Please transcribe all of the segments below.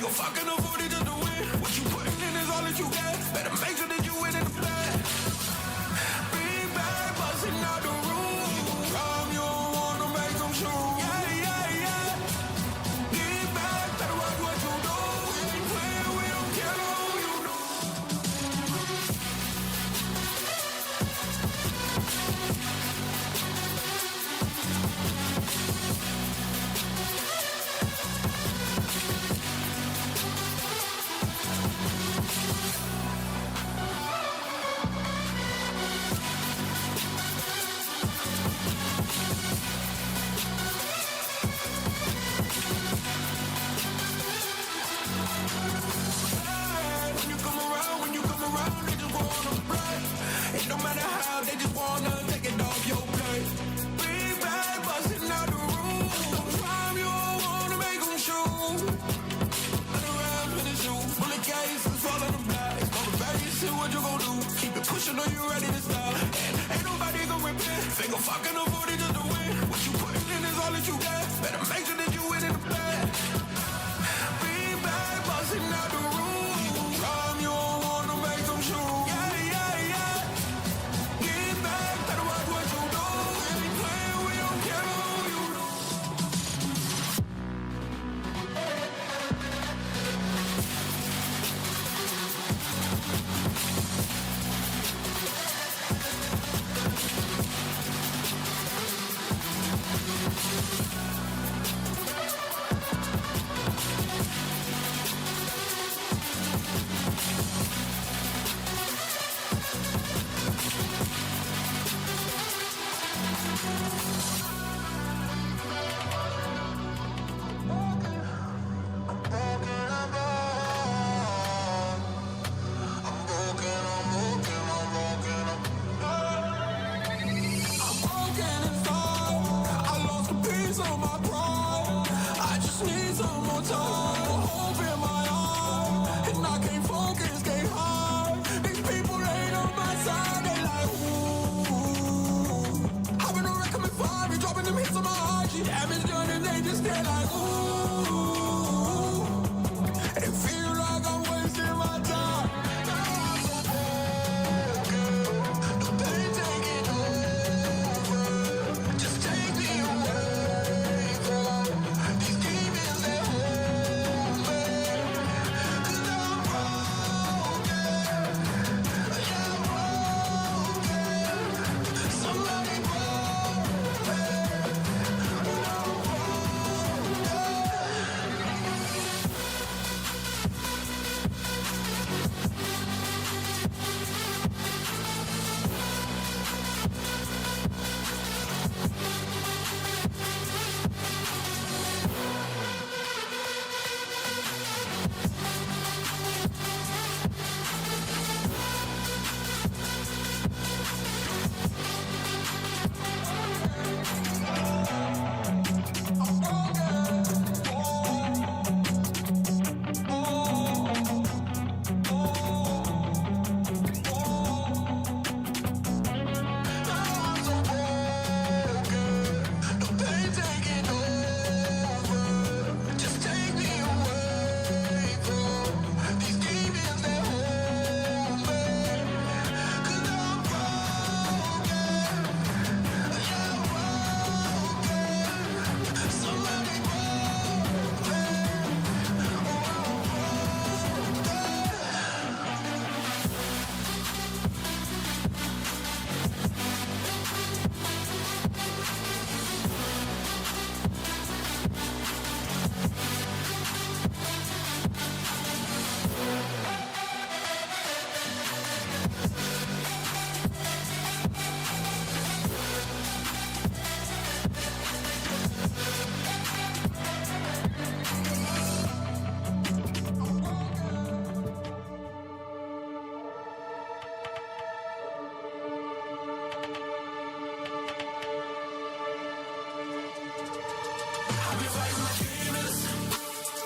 They gon' fucking afford it just to win. What you putting in is all that you get. Better make sure that you win in the bed. Big bag busting out the roof. Time you don't wanna make them shoot. Yeah, yeah, yeah. Get back, better watch what you do. When we don't care who you know. When you come around, they just wanna play. It don't matter how, they just wanna take it off your plate. Big bag busting out the roof. Time you don't wanna make them shoot. Run around in the shoe. Bullet cases fall on the black. Motivate, see what you gon' do. Keep it pushing on you ready to stop. And ain't nobody gon' repent. They gon' fucking afford it just to win. What you putting in is all that you get. Better make sure that you win in the bed. Big bag busting out the roof. Time you don't wanna make them shoot. Yeah, yeah, yeah. Get back, better watch what you do. Any plan, we don't care who you know. Damage done and they just stay like ooh. It feel like I'm wasting my time. Now I'm so broken. The pain taking over. Just take me away from these demons that hold me. 'Cause I'm broken. Yeah, I'm broken. Somebody broke me.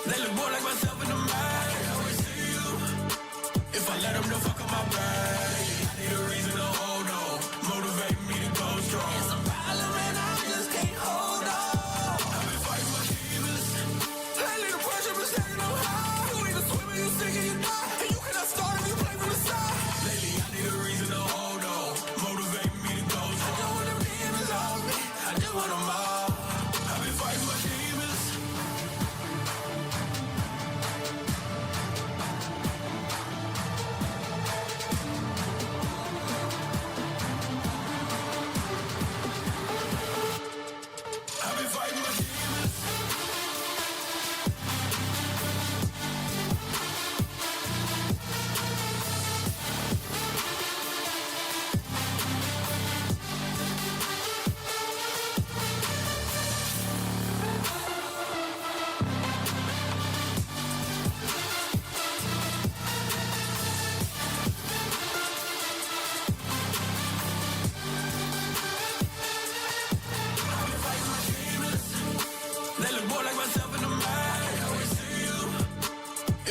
They look more like myself in the mind. I always see you. If I let them know, fuck up my brain. I need a reason to hold on. Motivate me to go strong. It's a problem and I just can't hold on. I've been fighting my demons. Lately the pressure been staying on high.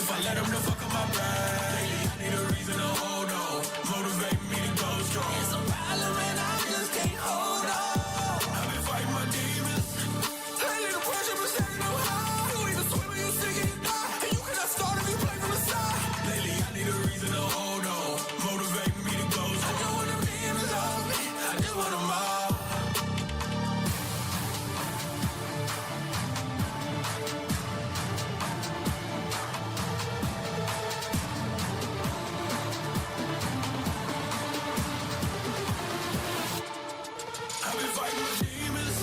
if I let them to fuck up my brain. Lately I need a reason to hold on, motivate me to go strong. It's a problem and I just can't hold on. I've been fighting my demons. Lately the pressure been setting up high. You either swim or you sink and die, and you cannot start if you play from the side. Lately I need a reason to hold on, motivate me to go strong. I just want them demons off me, I just want them all. I've been fighting my demons.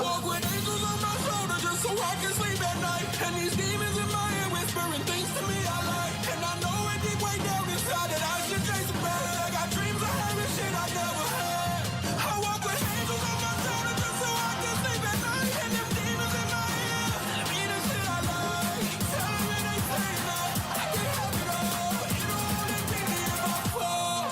Walk with angels on my shoulder just so I can sleep at night. And these demons in my head whispering things to me I like. And I know it deep way down inside that I should chase them back. I got dreams of having shit I never had. I walk with angels on my shoulder just so I can sleep at night. And them demons in my head telling me the shit I like. Telling me they say that I can have it all, but you don't wanna take me in my fall.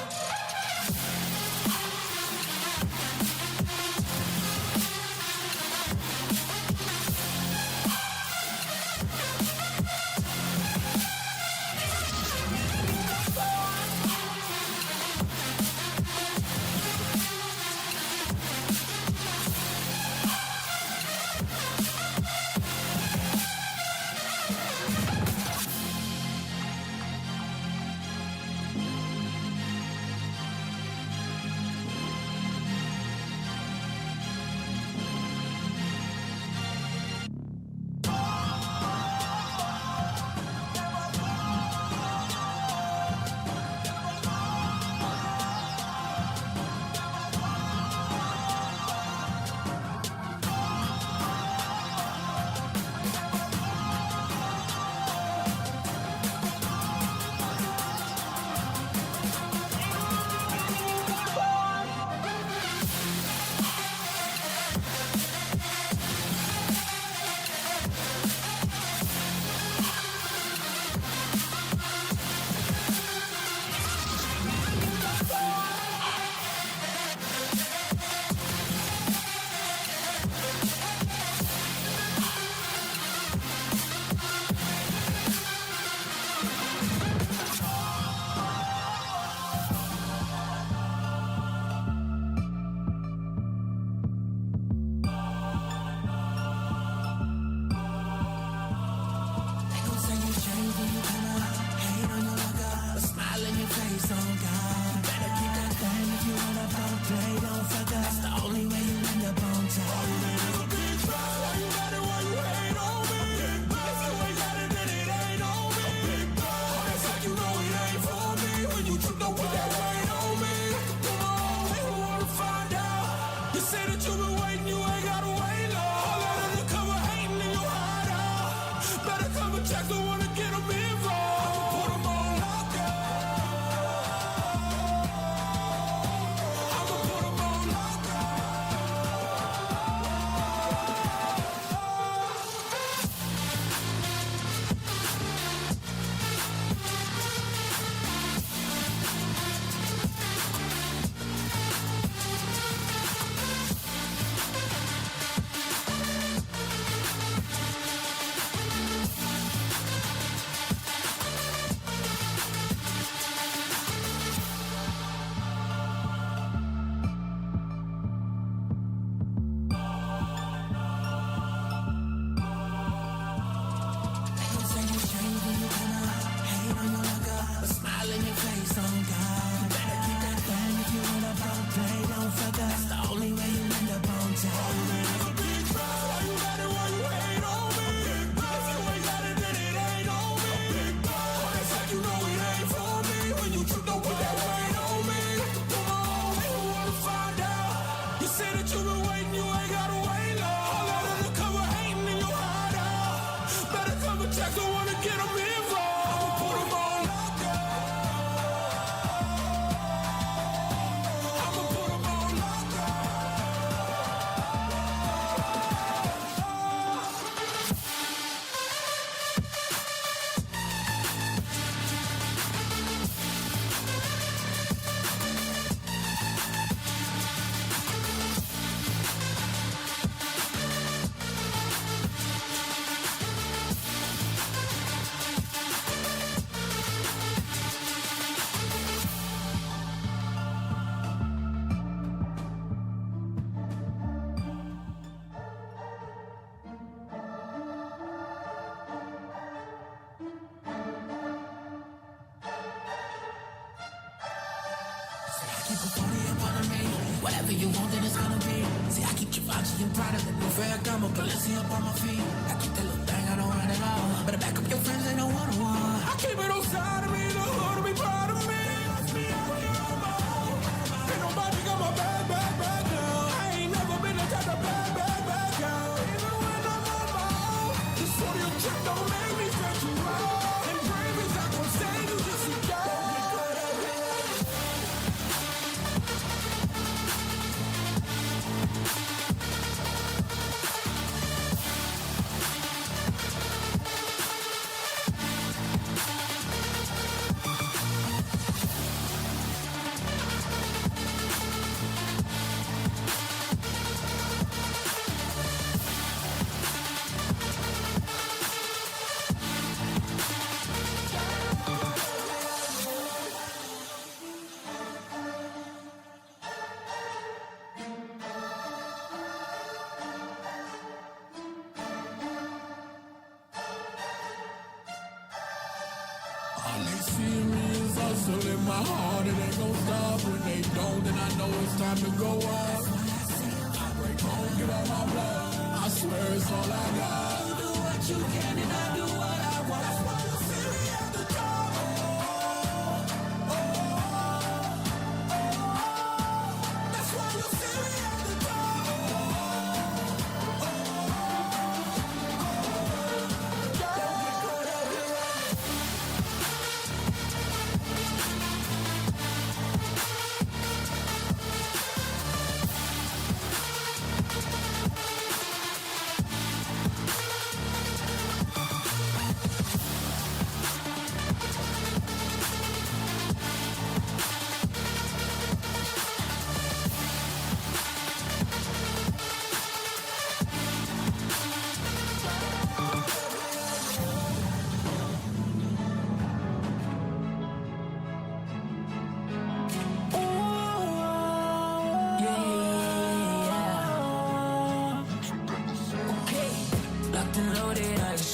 checks, I wanna get them involved. I'ma put them on lockdown. I'ma put them on keep a party up on me. Whatever you want, then it's gonna be. See, I keep Givenchy and Prada, the new Ferragamo, Balenci up on my feet. I keep that little thing, I don't run it all. Better back up your friends, they don't one-on-one. I keep it on side of me, the hood to be proud of me. Ask me out here on my own. Ain't nobody got my bag down. I ain't never been the type of bag down. Even when I'm on my own, this 40 a trip don't make me feel too wrong. And brave as I can say, you just a guy. All they see me is hustle in my heart, it ain't gon' stop. When they don't, then I know it's time to go up. I break home, get on my blood. I swear it's all I got. You do what you can and I do what I want. That's why you see me at the top. That's why you see me at the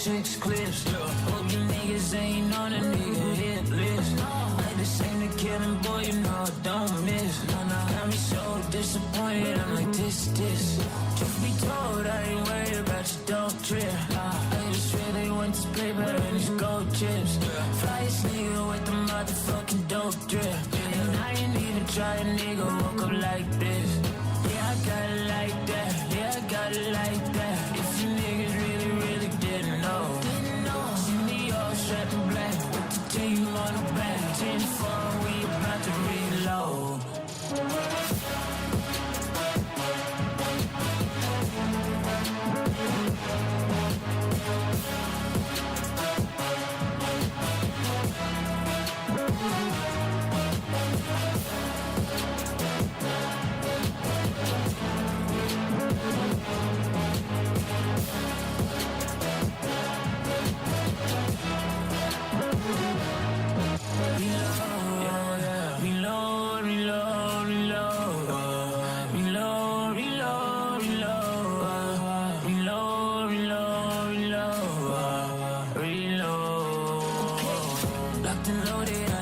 six clips. Hope you niggas ain't on a nigga hit list. Like this ain't a killing, boy, you know I don't miss. No, got me so disappointed, I'm like this. Truth be told, I ain't worried about your dope trip. I just really want this paper and these gold chips. Flyest nigga with the motherfucking dope drip. And I ain't even try a nigga woke up like this. Yeah, I got it like that. Yeah, I got it like that. If you niggas really didn't know. See me all strapped in black with the team on the back. 10-4, we about to reload.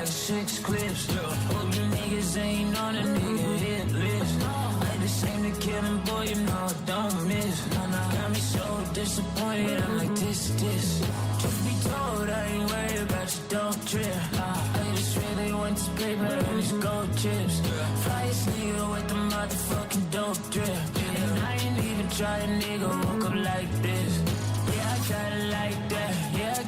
Six clips. Hope you niggas ain't on a nigga hit list. Like this ain't a killing, boy, you know I don't miss. No, got me so disappointed, I'm like this. Truth be told, I ain't worried about your dope trip. I just really want this paper and these gold chips. Flyest nigga with the motherfucking dope drip. And I ain't even try a nigga woke up like this. Yeah, I got it like that. Yeah, I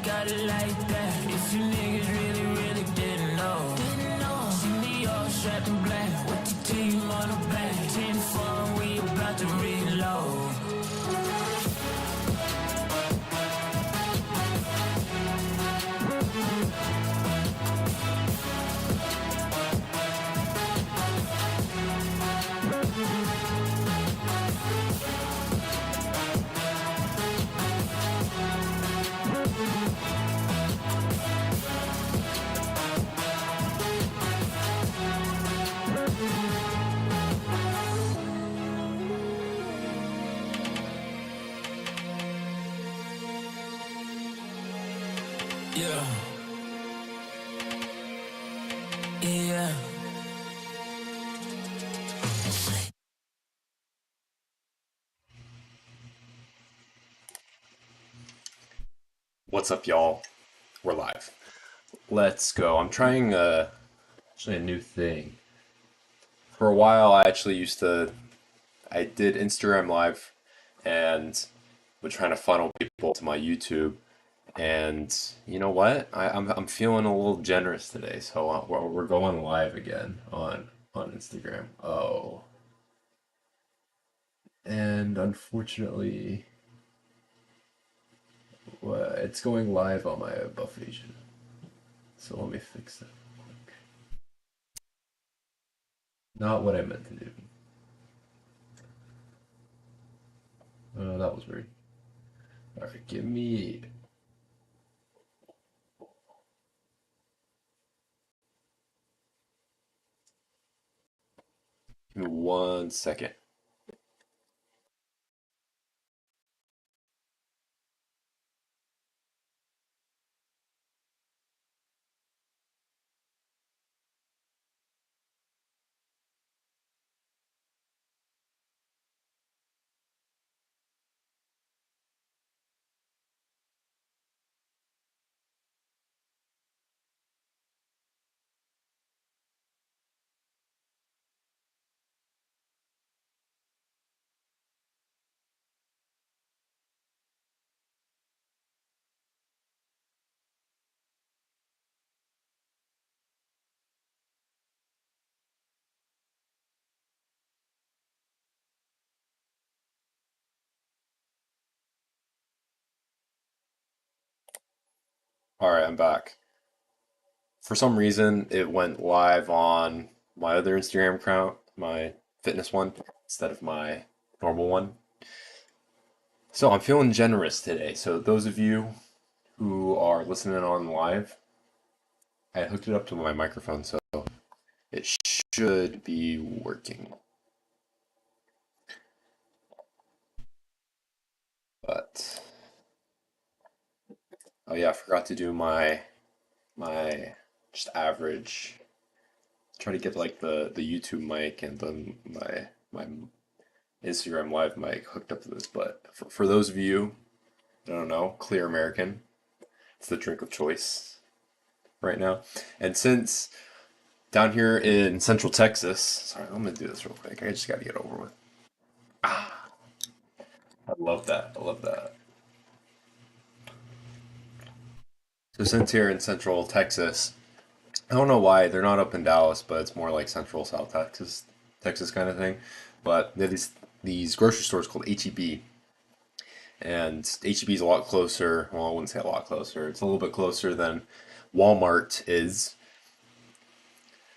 Yeah, yeah. What's up, y'all? We're live. Let's go. I'm trying actually a new thing. For a while, I did Instagram Live and was trying to funnel people to my YouTube. And you know what? I'm feeling a little generous today, so we're going live again on Instagram. Oh, and unfortunately, it's going live on my buff agent. So let me fix that real quick. Not what I meant to do. That was weird. All right, give me 1 second. All right, I'm back. For some reason, it went live on my other Instagram account, my fitness one, instead of my normal one. So I'm feeling generous today. So those of you who are listening on live, I hooked it up to my microphone, so it should be working. But oh yeah, I forgot to do my just average. Try to get like the YouTube mic and then my Instagram live mic hooked up to this. But for those of you, I don't know, clear American, it's the drink of choice right now. And since down here in Central Texas, sorry, I'm gonna do this real quick. I just gotta get over with. Ah, I love that. I love that. So since here in Central Texas, I don't know why they're not up in Dallas, but it's more like Central South Texas, Texas kind of thing. But they have these grocery stores called HEB, and HEB is a lot closer. Well, I wouldn't say a lot closer. It's a little bit closer than Walmart is.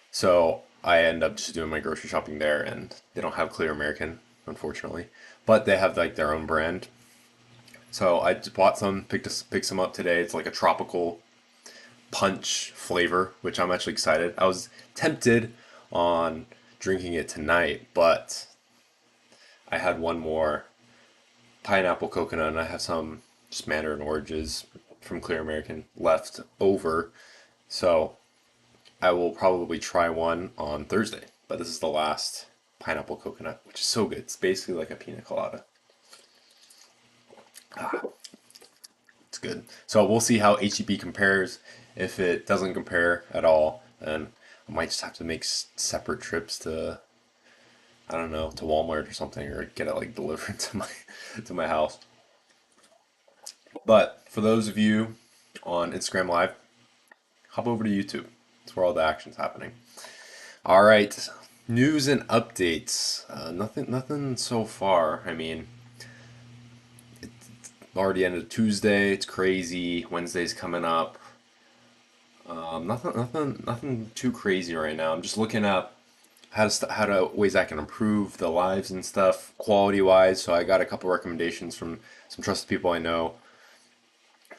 So I end up just doing my grocery shopping there, and they don't have Clear American, unfortunately, but they have like their own brand. So I just bought some, picked some up today. It's like a tropical punch flavor, which I'm actually excited. I was tempted on drinking it tonight, but I had one more pineapple coconut, and I have some just mandarin oranges from Clear American left over. So I will probably try one on Thursday. But this is the last pineapple coconut, which is so good. It's basically like a pina colada. Ah, it's good. So we'll see how HEB compares. If it doesn't compare at all, then I might just have to make separate trips to, I don't know, to Walmart or something, or get it like delivered to my house. But for those of you on Instagram Live, hop over to YouTube. It's where all the action's happening. All right, news and updates. Nothing so far. I mean, it's already ended Tuesday. It's crazy. Wednesday's coming up. Nothing too crazy right now. I'm just looking up how to ways I can improve the lives and stuff quality wise. So I got a couple recommendations from some trusted people I know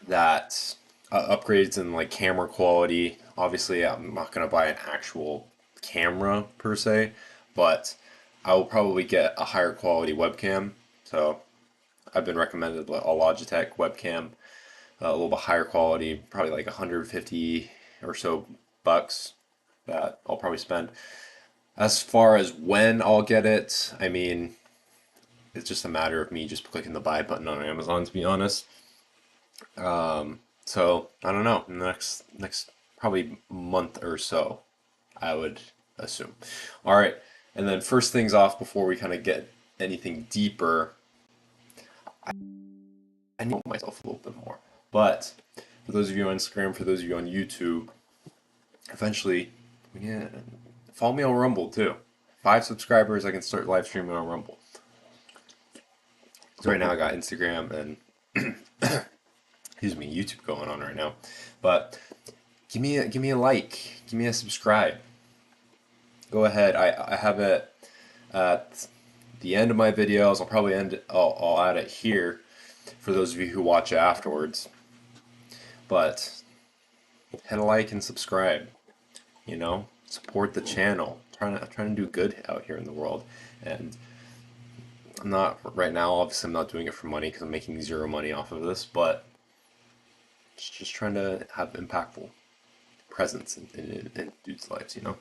that upgrades in like camera quality. Obviously, I'm not gonna buy an actual camera per se, but I will probably get a higher quality webcam. So I've been recommended a Logitech webcam. a little bit higher quality, probably like 150 or so bucks that I'll probably spend. As far as when I'll get it, I mean, it's just a matter of me just clicking the buy button on Amazon, to be honest. So I don't know, next probably month or so, I would assume. All right, and then first things off before we kind of get anything deeper, I know myself a little bit more. But for those of you on Instagram, for those of you on YouTube, eventually, yeah, follow me on Rumble too. 5 subscribers, I can start live streaming on Rumble. So right now I got Instagram and excuse me, YouTube going on right now. But give me a like, give me a subscribe. Go ahead. I have it at the end of my videos. I'll probably I'll add it here for those of you who watch afterwards. But hit a like and subscribe. You know, support the channel. Trying to do good out here in the world, and I'm not right now. Obviously, I'm not doing it for money because I'm making zero money off of this, but just trying to have impactful presence in dudes' lives. You know,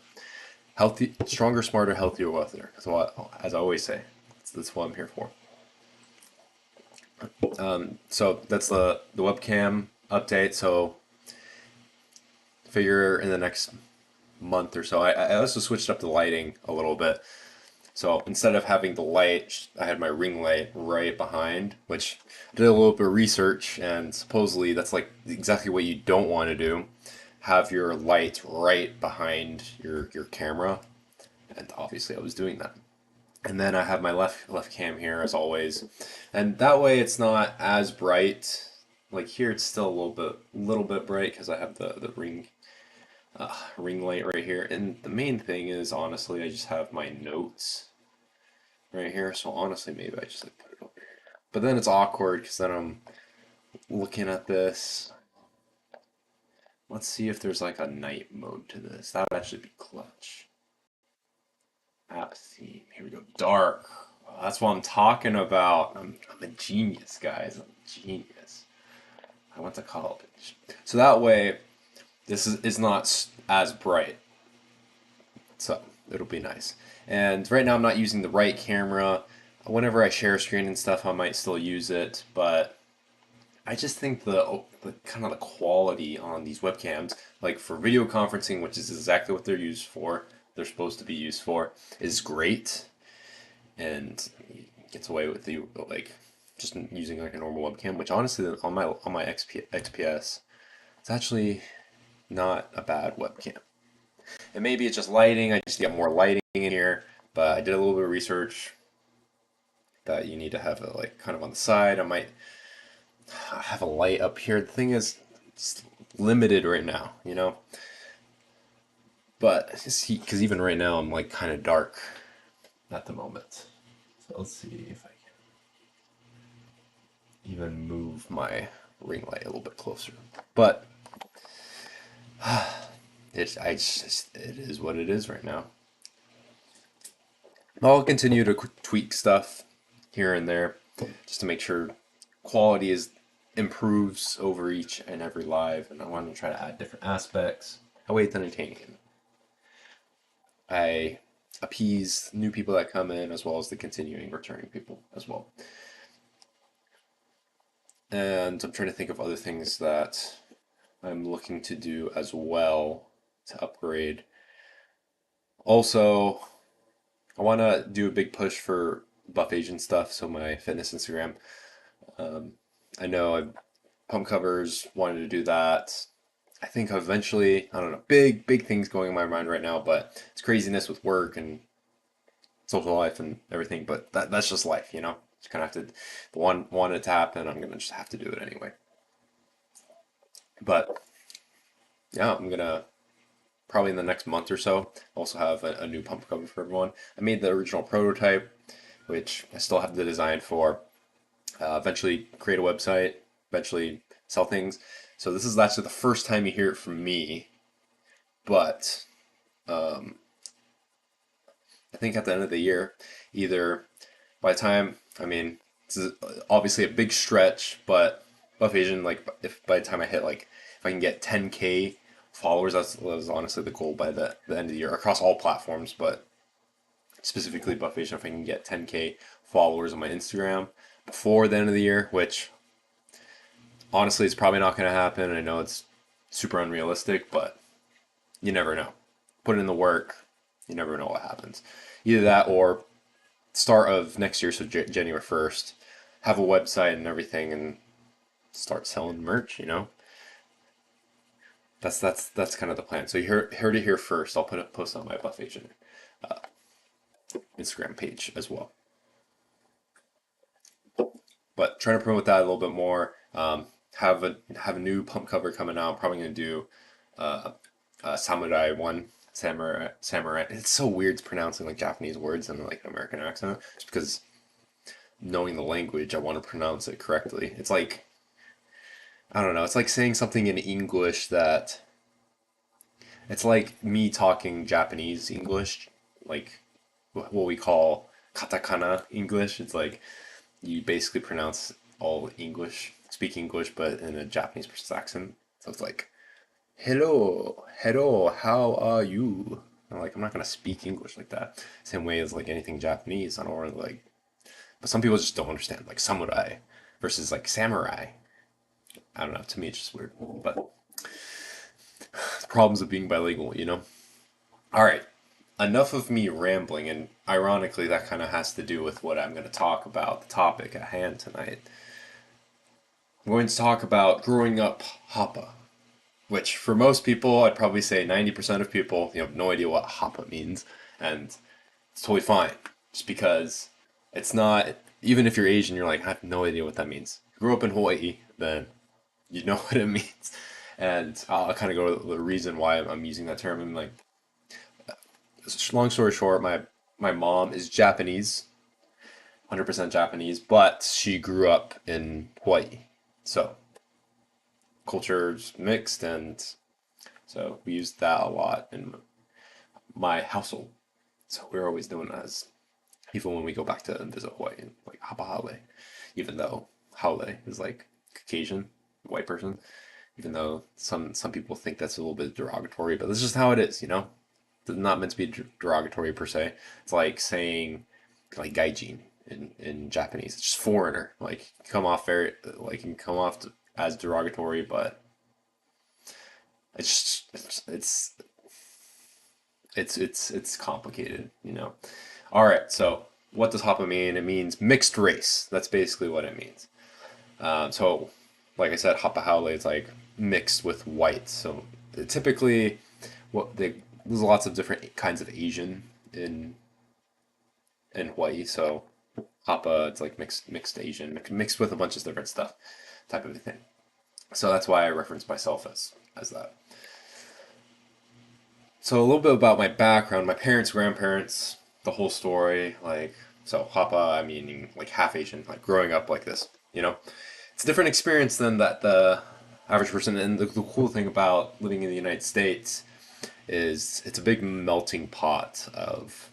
healthy, stronger, smarter, healthier, wealthier. That's what, as I always say, that's what I'm here for. So that's the webcam update. So figure in the next month or so. I also switched up the lighting a little bit. So instead of having the light, I had my ring light right behind, which I did a little bit of research, and supposedly that's like exactly what you don't want to do. Have your light right behind your camera, and obviously I was doing that. And then I have my left cam here as always, and that way it's not as bright. Like here, it's still a little bit bright because I have the ring light right here. And the main thing is honestly, I just have my notes right here. So honestly, maybe I just like put it over here. But then it's awkward because then I'm looking at this. Let's see if there's like a night mode to this. That would actually be clutch. App theme. Here we go. Dark. Oh, that's what I'm talking about. I'm a genius, guys. I'm a genius. I went to college. So that way, this is not as bright. So it'll be nice. And right now I'm not using the right camera. Whenever I share screen and stuff, I might still use it, but I just think the kind of the quality on these webcams, like for video conferencing, which is exactly what they're used for, they're supposed to be used for, is great, and gets away with the like just using like a normal webcam, which honestly on my XPS, it's actually not a bad webcam. And maybe it's just lighting. I just get more lighting in here, but I did a little bit of research that you need to have it like kind of on the side. I might have a light up here. The thing is, it's limited right now, you know. But see, because even right now I'm like kind of dark at the moment. So let's see if I can even move my ring light a little bit closer. But it is what it is right now. I'll continue to tweak stuff here and there just to make sure quality is improves over each and every live, and I want to try to add different aspects. I way it's entertaining. I appease new people that come in as well as the continuing returning people as well. And I'm trying to think of other things that I'm looking to do as well to upgrade. Also, I want to do a big push for Buff Asian stuff, so my fitness Instagram. I know I've pump covers, wanted to do that. I think eventually, I don't know, big things going in my mind right now, but it's craziness with work and social life and everything. But that's just life, you know. Just kind of have to, the one it to happen, I'm gonna just have to do it anyway. But yeah, I'm gonna probably in the next month or so also have a new pump cover for everyone. I made the original prototype, which I still have the design for. Eventually create a website, eventually sell things. So this is actually the first time you hear it from me, but I think at the end of the year, either by the time, I mean, this is obviously a big stretch, but Buff Asian, like if by the time I hit like if I can get 10K followers, that's honestly the goal by the end of the year across all platforms, but specifically Buff Asian, if I can get 10K followers on my Instagram before the end of the year, which honestly is probably not going to happen. I know it's super unrealistic, but you never know. Put in the work, you never know what happens. Either that or start of next year, so January 1st, have a website and everything and start selling merch, you know? That's kind of the plan. So you heard it here first. I'll put a post on my Buff Agent Instagram page as well. But trying to promote that a little bit more. Have a new pump cover coming out. Probably gonna do uh, Samurai one. Samurai. It's so weird pronouncing like Japanese words in like an American accent. Just because knowing the language, I want to pronounce it correctly. It's like I don't know. It's like saying something in English that it's like me talking Japanese English, like what we call katakana English. It's like you basically pronounce all English, speak English, but in a Japanese person's accent. So it's like, hello, hello, how are you? I'm like, I'm not gonna speak English like that. Same way as like anything Japanese. I don't really like, but some people just don't understand. Like samurai versus like samurai. I don't know. To me, it's just weird. But problems of being bilingual, you know. All right, enough of me rambling, and ironically, that kind of has to do with what I'm going to talk about, the topic at hand tonight. I'm going to talk about growing up Hapa, which for most people, I'd probably say 90% of people, you have no idea what Hapa means, and it's totally fine, just because it's not, even if you're Asian, you're like, I have no idea what that means. If you grew up in Hawaii, then you know what it means. And I'll kind of go to the reason why I'm using that term. And like, long story short, my mom is Japanese, 100% Japanese, but she grew up in Hawaii. So culture's mixed, and so we used that a lot in my household. So we're always known as, even when we go back to visit Hawaii, like Hapa Hale, even though Hale is like Caucasian, white person, even though some people think that's a little bit derogatory, but that's just how it is, you know? It's not meant to be derogatory per se. It's like saying like gaijin in Japanese. It's just foreigner. Like come off very like can come off as derogatory, but it's just, it's complicated, you know. All right, so what does Hapa mean? It means mixed race. That's basically what it means. So, like I said, Hapa Haole is like mixed with white. So typically, there's lots of different kinds of Asian in Hawaii. So Hapa, it's like mixed Asian, mixed with a bunch of different stuff, type of a thing. So that's why I reference myself as that. So a little bit about my background, my parents, grandparents, the whole story. Like so, Hapa, I mean like half Asian, like growing up like this. You know, it's a different experience than that the average person. And the cool thing about living in the United States is it's a big melting pot of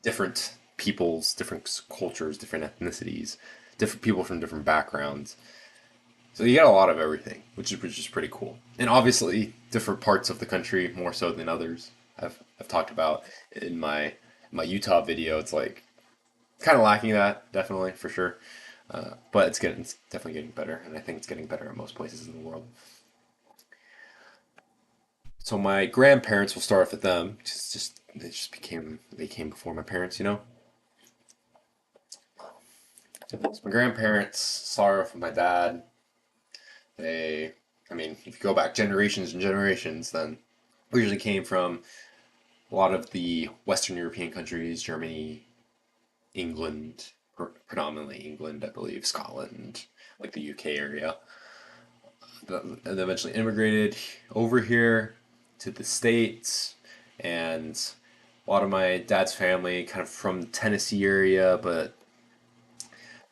different peoples, different cultures, different ethnicities, different people from different backgrounds. So you get a lot of everything, which is pretty cool. And obviously, different parts of the country more so than others. I've talked about in my Utah video. It's like kind of lacking that, definitely for sure. But it's definitely getting better, and I think it's getting better in most places in the world. So my grandparents, will start off with them. Just they came before my parents, you know. So my grandparents, start off with my dad. They, I mean, if you go back generations and generations, then we usually came from a lot of the Western European countries, Germany, England, predominantly England, I believe, Scotland, like the UK area. And then eventually immigrated over here to the States, and a lot of my dad's family kind of from the Tennessee area, but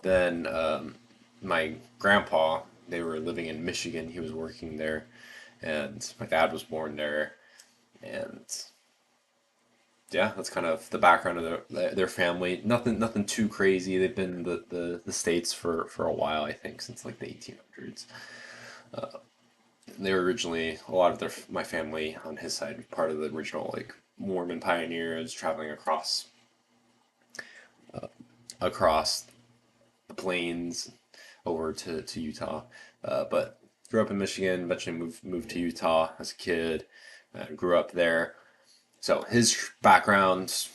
then my grandpa, they were living in Michigan. He was working there, and my dad was born there, and yeah, that's kind of the background of their family. Nothing too crazy. They've been in the States for a while, I think, since like the 1800s. They were originally a lot of my family on his side, part of the original like Mormon pioneers traveling across the plains over to Utah. But grew up in Michigan, eventually moved to Utah as a kid, grew up there. So his background,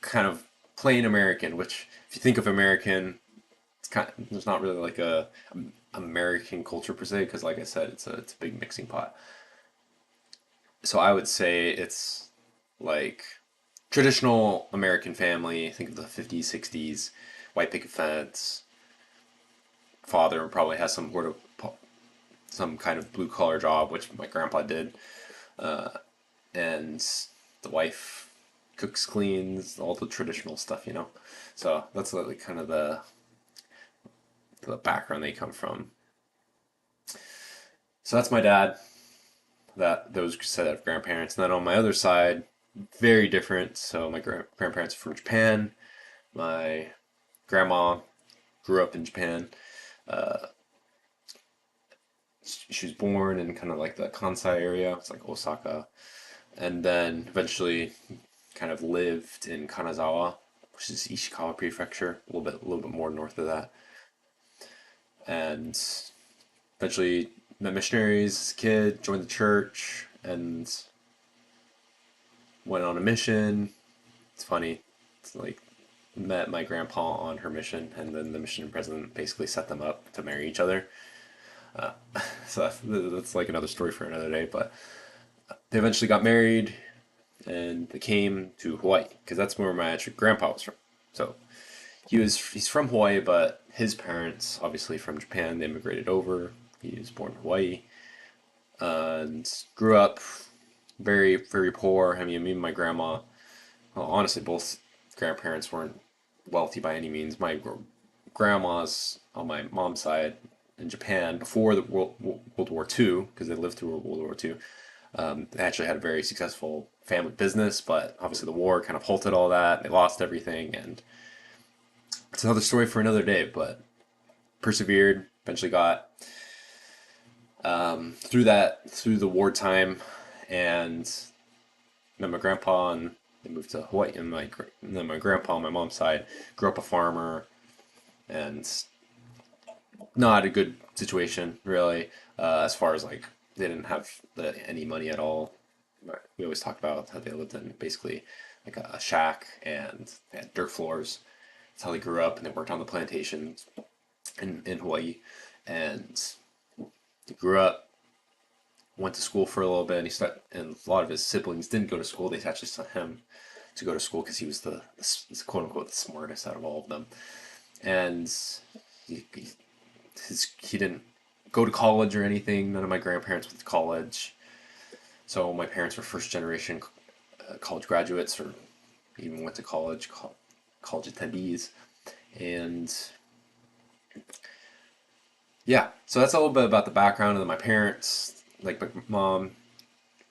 kind of plain American, which if you think of American, it's kind of, there's not really like a American culture per se, because like I said, it's a big mixing pot. So I would say it's like traditional American family. Think of the 50s, 60s, white picket fence. Father probably has some kind of blue collar job, which my grandpa did, and the wife cooks, cleans, all the traditional stuff, you know. So that's like kind of the background they come from. So that's my dad. Those set of grandparents, and then on my other side, very different. So my grandparents are from Japan. My grandma grew up in Japan. Uh, she was born in kind of like the Kansai area. It's like Osaka, and then eventually kind of lived in Kanazawa, which is Ishikawa Prefecture, a little bit more north of that, and eventually met missionaries as a kid, joined the church, and went on a mission. It's funny. It's like met my grandpa on her mission, and then the mission president basically set them up to marry each other. Uh, so that's like another story for another day. But they eventually got married, and they came to Hawaii because that's where my actual grandpa was from. So he's from Hawaii, but his parents, obviously from Japan, they immigrated over. He was born in Hawaii and grew up very very poor. I mean, me and my grandma, well, honestly, both grandparents weren't wealthy by any means. My grandma's on my mom's side in Japan before the World War II, because they lived through World War II. They actually had a very successful family business, but obviously the war kind of halted all that. They lost everything, and it's another story for another day. But persevered, eventually got through the wartime, and met my grandpa, and they moved to Hawaii. And then my grandpa on my mom's side grew up a farmer, and not a good situation really, as far as like they didn't have any money at all. We always talk about how they lived in basically like a shack, and they had dirt floors. That's how they grew up, and they worked on the plantations in Hawaii, and he grew up, went to school for a little bit, and and a lot of his siblings didn't go to school. They actually sent him to go to school because he was the quote unquote the smartest out of all of them, and he, he he didn't go to college or anything. None of my grandparents went to college, so my parents were first generation college graduates, or even went to college attendees, and yeah. So that's a little bit about the background. And then my parents, like my mom,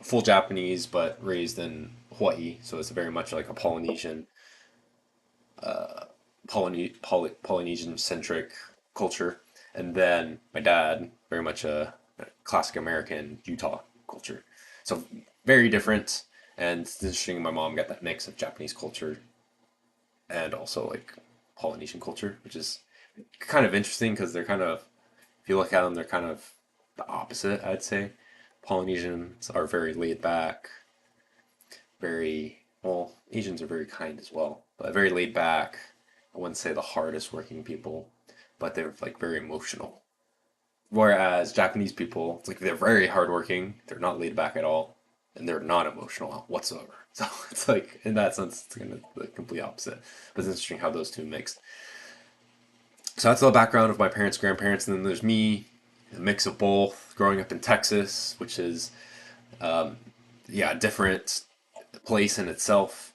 full Japanese but raised in Hawaii, so it's very much like a Polynesian centric culture. And then my dad, very much a classic American Utah culture. So very different. And it's interesting, my mom got that mix of Japanese culture and also like Polynesian culture, which is kind of interesting because they're kind of, if you look at them, they're kind of the opposite, I'd say. Polynesians are very laid back, well, Asians are very kind as well, but very laid back. I wouldn't say the hardest working people, but they're like very emotional. Whereas Japanese people, it's like they're very hardworking, they're not laid back at all, and they're not emotional whatsoever. So it's like in that sense, it's kind of the complete opposite. But it's interesting how those two mixed. So that's the background of my parents, grandparents, and then there's me, a mix of both. Growing up in Texas, which is yeah, a different place in itself.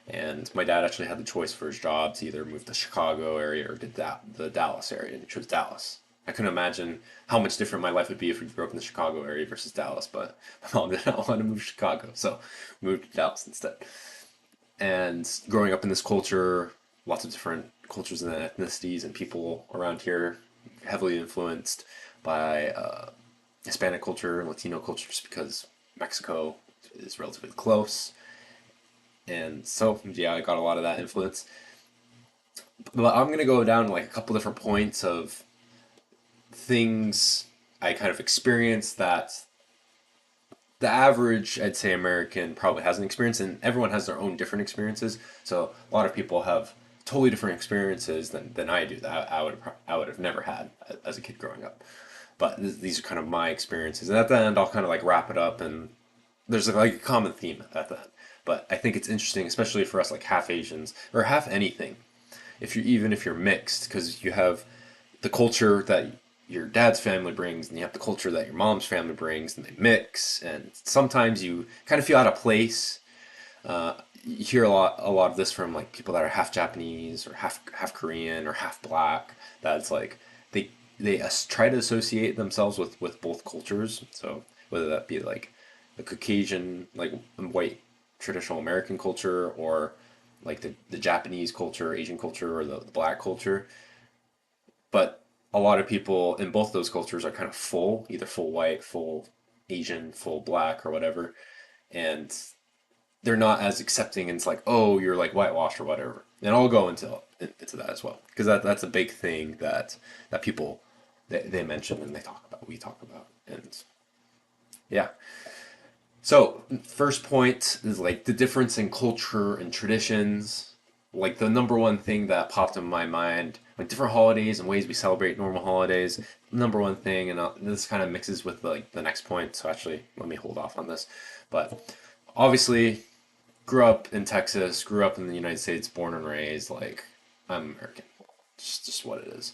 And my dad actually had the choice for his job to either move to Chicago area or did that the Dallas area, and he chose Dallas. I couldn't imagine how much different my life would be if we grew up in the Chicago area versus Dallas. But my mom did not want to move to Chicago, so we moved to Dallas instead. And growing up in this culture, lots of different cultures and ethnicities and people around here, heavily influenced by Hispanic culture and Latino culture, just because Mexico is relatively close. And so, yeah, I got a lot of that influence. But I'm gonna go down like a couple different points of things I kind of experienced that the average, I'd say, American probably hasn't experienced, and everyone has their own different experiences. So a lot of people have totally different experiences than I do that I would have never had as a kid growing up. But these are kind of my experiences, and at the end, I'll kind of like wrap it up, and there's like a common theme at the end. But I think it's interesting, especially for us like half Asians or half anything, if you even if you're mixed, because you have the culture that your dad's family brings and you have the culture that your mom's family brings and they mix, and sometimes you kind of feel out of place. You hear a lot of this from like people that are half Japanese or half Korean or half black, that's like they try to associate themselves with both cultures, so whether that be like the Caucasian like white traditional American culture, or like the Japanese culture, Asian culture, or the black culture. But a lot of people in both those cultures are kind of full, either full white, full Asian, full black, or whatever, and they're not as accepting. And it's like, oh, you're like whitewashed or whatever. And I'll go into that as well, because that's a big thing that people they mention and they talk about, we talk about, and yeah. So first point is like the difference in culture and traditions. Like the number one thing that popped in my mind, like different holidays and ways we celebrate normal holidays. Number one thing, and this kind of mixes with like the next point. So actually, let me hold off on this. But obviously, grew up in Texas, grew up in the United States, born and raised. Like I'm American, just what it is.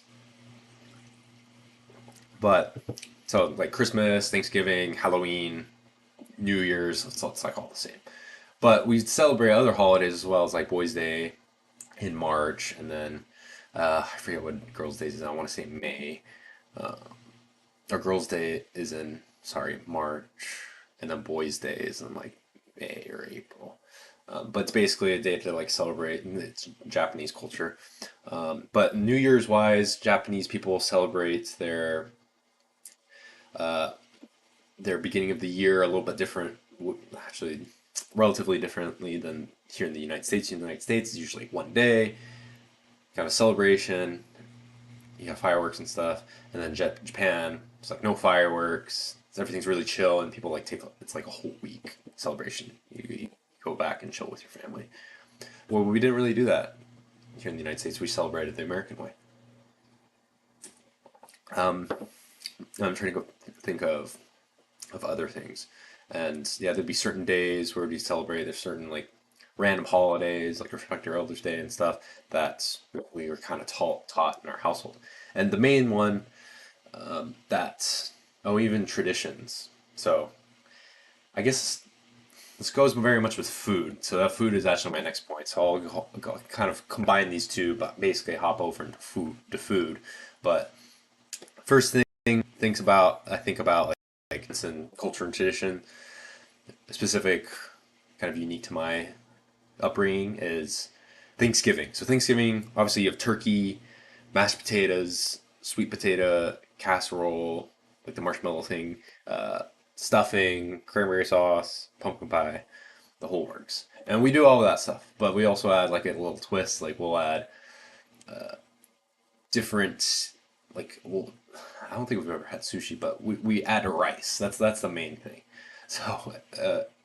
But so like Christmas, Thanksgiving, Halloween, New Year's, it's like all the same. But we celebrate other holidays as well, as like Boys' Day in March, and then I forget what Girls' Day is. I want to say May. Or Girls' Day is in, sorry, March, and then Boys' Day is in like May or April. But it's basically a day to like celebrate, and it's Japanese culture. But New Year's wise, Japanese people celebrate their beginning of the year a little bit different, actually relatively differently than here in the United States. In the United States, it's usually one day, kind of celebration. You have fireworks and stuff, and then Japan, it's like no fireworks. Everything's really chill, and people like take it's like a whole week celebration. You go back and chill with your family. Well, we didn't really do that here in the United States. We celebrated the American way. I'm trying to go think of other things. And yeah, there'd be certain days where we celebrate. There's certain like random holidays, like Respect Your Elders Day and stuff, that we were kind of taught in our household. And the main one that, oh, even traditions. So I guess this goes very much with food. So that food is actually my next point. So I'll kind of combine these two, but basically hop over into food. But first thing I think about like it's in culture and tradition, specific, kind of unique to my upbringing, is Thanksgiving. So Thanksgiving, obviously you have turkey, mashed potatoes, sweet potato casserole, like the marshmallow thing, stuffing, cranberry sauce, pumpkin pie, the whole works. And we do all of that stuff, but we also add like a little twist. Like we'll add different, like well, I don't think we've ever had sushi, but we add rice. That's the main thing. So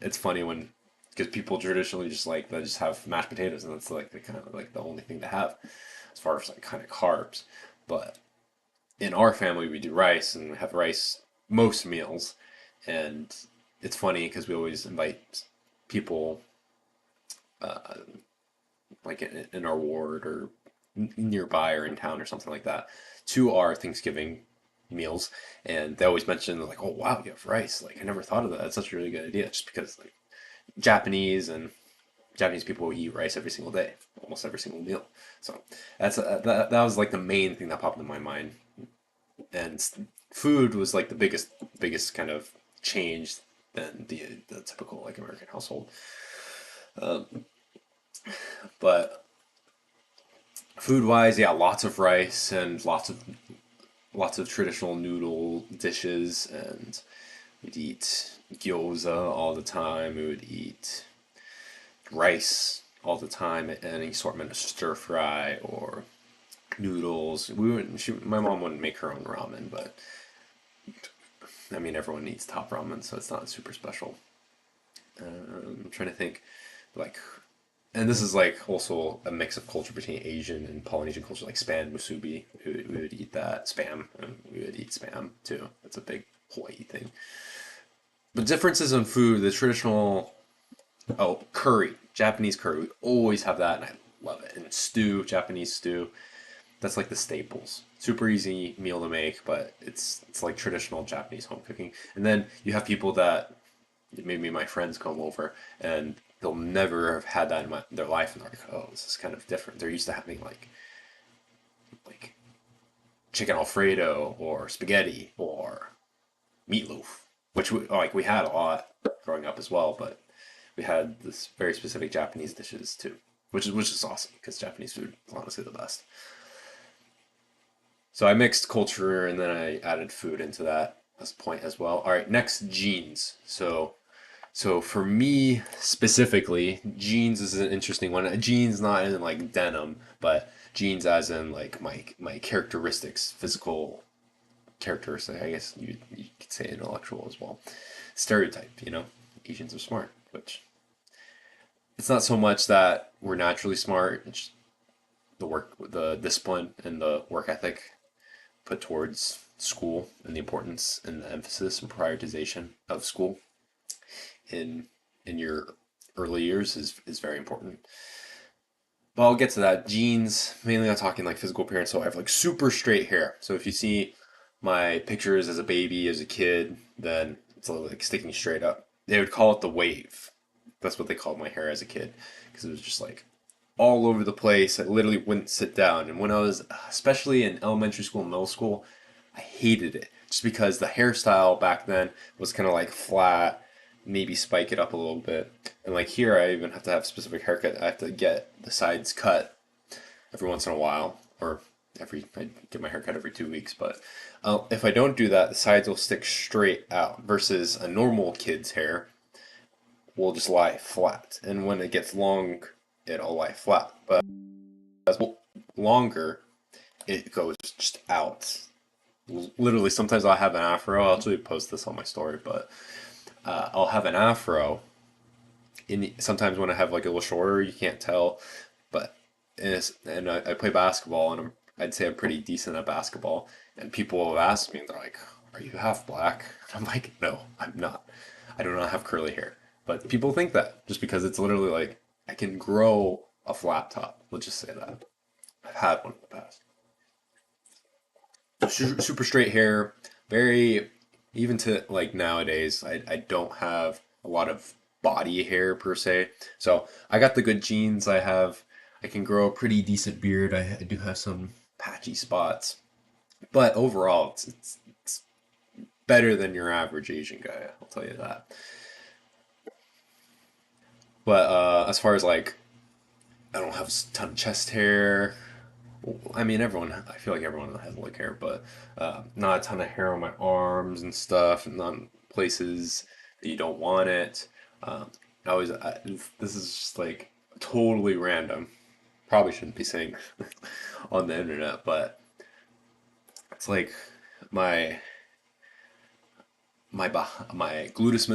it's funny when, because people traditionally just like they just have mashed potatoes, and that's like the kind of like the only thing to have as far as like kind of carbs. But in our family, we do rice, and we have rice most meals, and it's funny because we always invite people like in our ward or nearby or in town or something like that to our Thanksgiving meals, and they always mention like, "Oh wow, you have rice! Like I never thought of that. That's such a really good idea." Just because like Japanese and Japanese people eat rice every single day, almost every single meal. So that was like the main thing that popped into my mind and food was like the biggest kind of change than the typical like American household. But food wise, yeah, lots of rice and lots of traditional noodle dishes, and we'd eat gyoza all the time. We would eat rice all the time, any assortment of stir fry or noodles. We wouldn't. My mom wouldn't make her own ramen, but I mean, everyone eats top ramen, so it's not super special. I'm trying to think, like, and this is like also a mix of culture between Asian and Polynesian culture, like spam musubi. We would eat that spam, and we would eat spam too. That's a big Hawaii thing. But differences in food, the traditional curry, Japanese curry, we always have that, and I love it. And stew, Japanese stew, that's like the staples. Super easy meal to make, but it's like traditional Japanese home cooking. And then you have people that maybe my friends come over and they'll never have had that in their life, and they're like, oh, this is kind of different. They're used to having like chicken Alfredo or spaghetti or meatloaf, which we had a lot growing up as well, but we had this very specific Japanese dishes too, which is awesome because Japanese food is honestly the best. So I mixed culture and then I added food into that as a point as well. All right, next jeans. So for me specifically, jeans is an interesting one. Jeans not in like denim, but jeans as in like my characteristics, physical characteristic. I guess you could say intellectual as well. Stereotype, Asians are smart, which it's not so much that we're naturally smart. It's the discipline, and the work ethic put towards school, and the importance and the emphasis and prioritization of school in your early years is very important. But I'll get to that. Genes, mainly I'm talking like physical appearance. So I have like super straight hair. So if you see my pictures as a baby, as a kid, then it's like sticking straight up. They would call it the wave. That's what they called my hair as a kid, because it was just like all over the place. I literally wouldn't sit down. And when I was, especially in elementary school and middle school, I hated it just because the hairstyle back then was kind of like flat, maybe spike it up a little bit. And like here, I even have to have a specific haircut. I have to get the sides cut every once in a while, or I get my haircut every 2 weeks. But if I don't do that, the sides will stick straight out versus a normal kid's hair will just lie flat. And when it gets long, it'll lie flat. But as longer, it goes just out. Literally, sometimes I'll have an afro. I'll actually post this on my story, but I'll have an afro. Sometimes when I have like a little shorter, you can't tell. But I play basketball, and I'd say I'm pretty decent at basketball. And people will ask me, and they're like, "Are you half black?" And I'm like, "No, I'm not. I do not have curly hair." But people think that just because it's literally like I can grow a flat top. Let's just say that I've had one in the past. Super straight hair, very even to like nowadays. I don't have a lot of body hair per se, so I got the good genes. I can grow a pretty decent beard. I do have some patchy spots, but overall, it's better than your average Asian guy. I'll tell you that. But as far as like, I don't have a ton of chest hair. I mean, I feel like everyone has leg hair, but not a ton of hair on my arms and stuff, and on places that you don't want it. Um, this is just like totally random. Probably shouldn't be saying on the internet, but it's like my my gluteus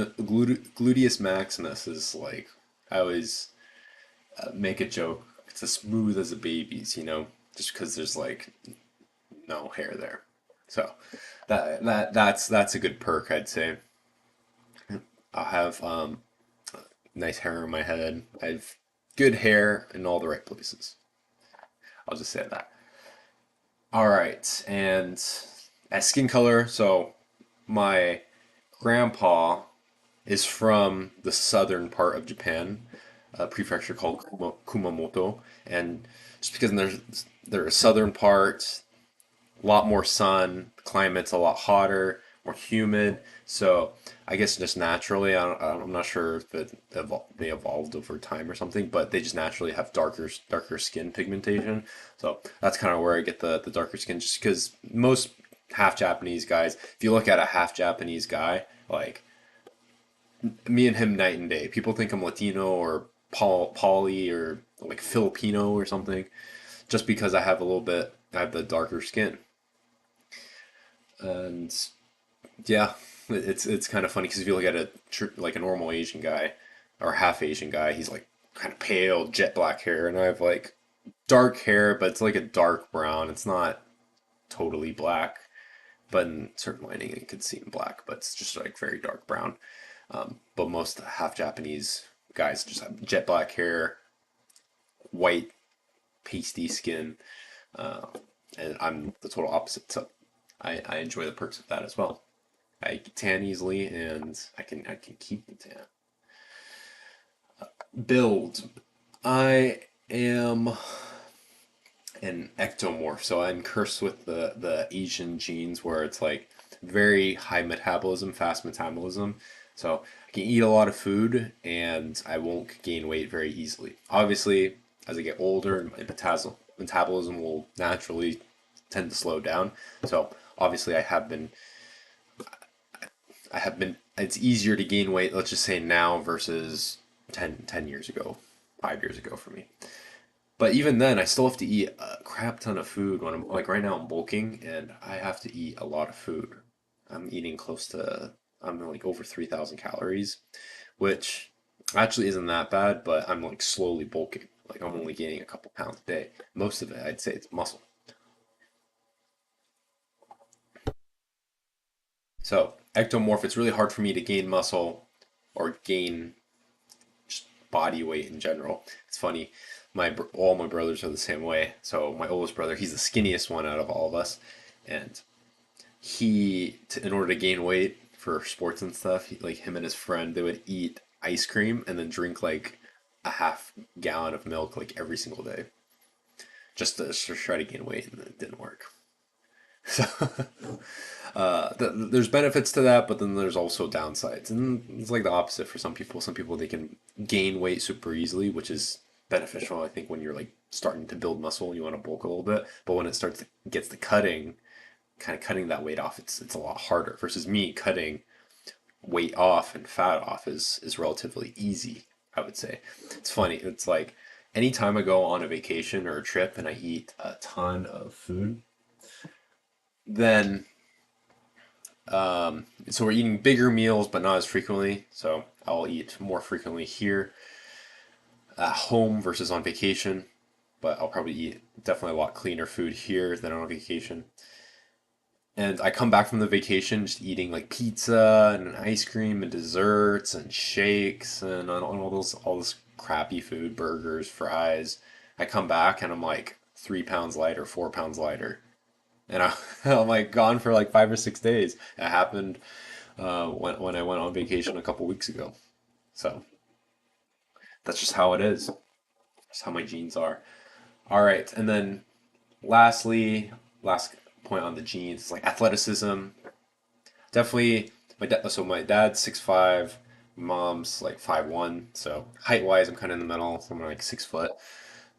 maximus is like I always make a joke. It's as smooth as a baby's, just because there's like no hair there. So that's a good perk, I'd say. I'll have nice hair on my head. I have good hair in all the right places. I'll just say that. All right, and as skin color, so my grandpa is from the southern part of Japan, a prefecture called Kumamoto, and just because there's a southern part a lot more sun, climate's a lot hotter, more humid. So I guess just naturally, I'm not sure if they evolved over time or something, but they just naturally have darker skin pigmentation. So that's kind of where I get the darker skin, just because most half Japanese guys, if you look at a half Japanese guy, like me and him night and day. People think I'm Latino or Poly or like Filipino or something, just because I have the darker skin. And yeah, it's kind of funny because if you look at like a normal Asian guy or half Asian guy, he's like kind of pale, jet black hair, and I have like dark hair, but it's like a dark brown. It's not totally black, but in certain lighting it could seem black, but it's just like very dark brown. But most half Japanese guys just have jet black hair, white pasty skin, uh, and I'm the total opposite. So I enjoy the perks of that as well. I tan easily, and I can keep the tan. Build. I am an ectomorph, so I'm cursed with the Asian genes where it's like very high metabolism, fast metabolism. So I can eat a lot of food and I won't gain weight very easily. Obviously, as I get older, my metabolism will naturally tend to slow down. So obviously, I have been. It's easier to gain weight. Let's just say now versus 10 years ago, 5 years ago for me. But even then, I still have to eat a crap ton of food when I'm like right now I'm bulking and I have to eat a lot of food. I'm eating I'm like over 3,000 calories, which actually isn't that bad, but I'm like slowly bulking. Like I'm only gaining a couple pounds a day. Most of it, I'd say it's muscle. So ectomorph, it's really hard for me to gain muscle or gain just body weight in general. It's funny. All my brothers are the same way. So my oldest brother, he's the skinniest one out of all of us, and in order to gain weight for sports and stuff, like him and his friend, they would eat ice cream and then drink like a half gallon of milk like every single day, just to try to gain weight, and it didn't work. So there's benefits to that, but then there's also downsides, and it's like the opposite for some people. Some people they can gain weight super easily, which is beneficial. I think when you're like starting to build muscle, you want to bulk a little bit, but when it gets to cutting, kind of cutting that weight off, it's a lot harder. Versus me cutting weight off and fat off is relatively easy. I would say it's funny. It's like anytime I go on a vacation or a trip and I eat a ton of food, then so we're eating bigger meals, but not as frequently. So I'll eat more frequently here at home versus on vacation. But I'll probably eat definitely a lot cleaner food here than on vacation. And I come back from the vacation just eating like pizza and ice cream and desserts and shakes and all this crappy food, burgers, fries. I come back and I'm like 3 pounds lighter, 4 pounds lighter, and I'm like gone for like 5 or 6 days. It happened when I went on vacation a couple weeks ago. So that's just how it is. That's how my genes are. All right, and then last point on the genes is like athleticism. Definitely my dad's 6'5", mom's like 5'1", so height wise I'm kind of in the middle. So I'm like 6 foot,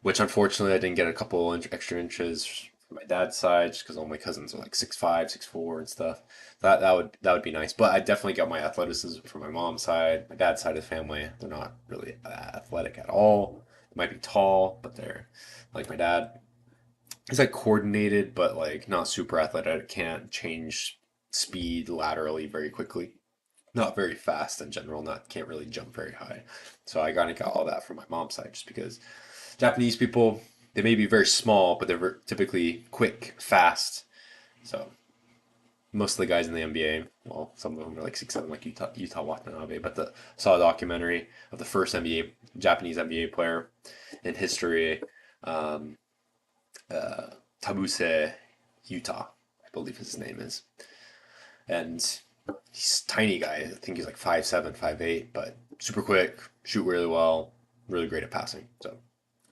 which unfortunately I didn't get a couple extra inches from my dad's side just because all my cousins are like 6'5", 6'4", and stuff. That would be nice. But I definitely got my athleticism from my mom's side. My dad's side of the family, they're not really athletic at all. They might be tall, but they're like my dad. He's like coordinated, but like not super athletic. Can't change speed laterally very quickly. Not very fast in general. Not can't really jump very high. So I kind of got all that from my mom's side, just because Japanese people, they may be very small, but they're typically quick, fast. So most of the guys in the NBA, well, some of them are like 6'7", like Utah Watanabe. But saw a documentary of the first Japanese NBA player in history, um, Tabuse Utah, I believe his name is, and he's a tiny guy. I think he's like 5'7", 5'8", but super quick, shoot really well, really great at passing. So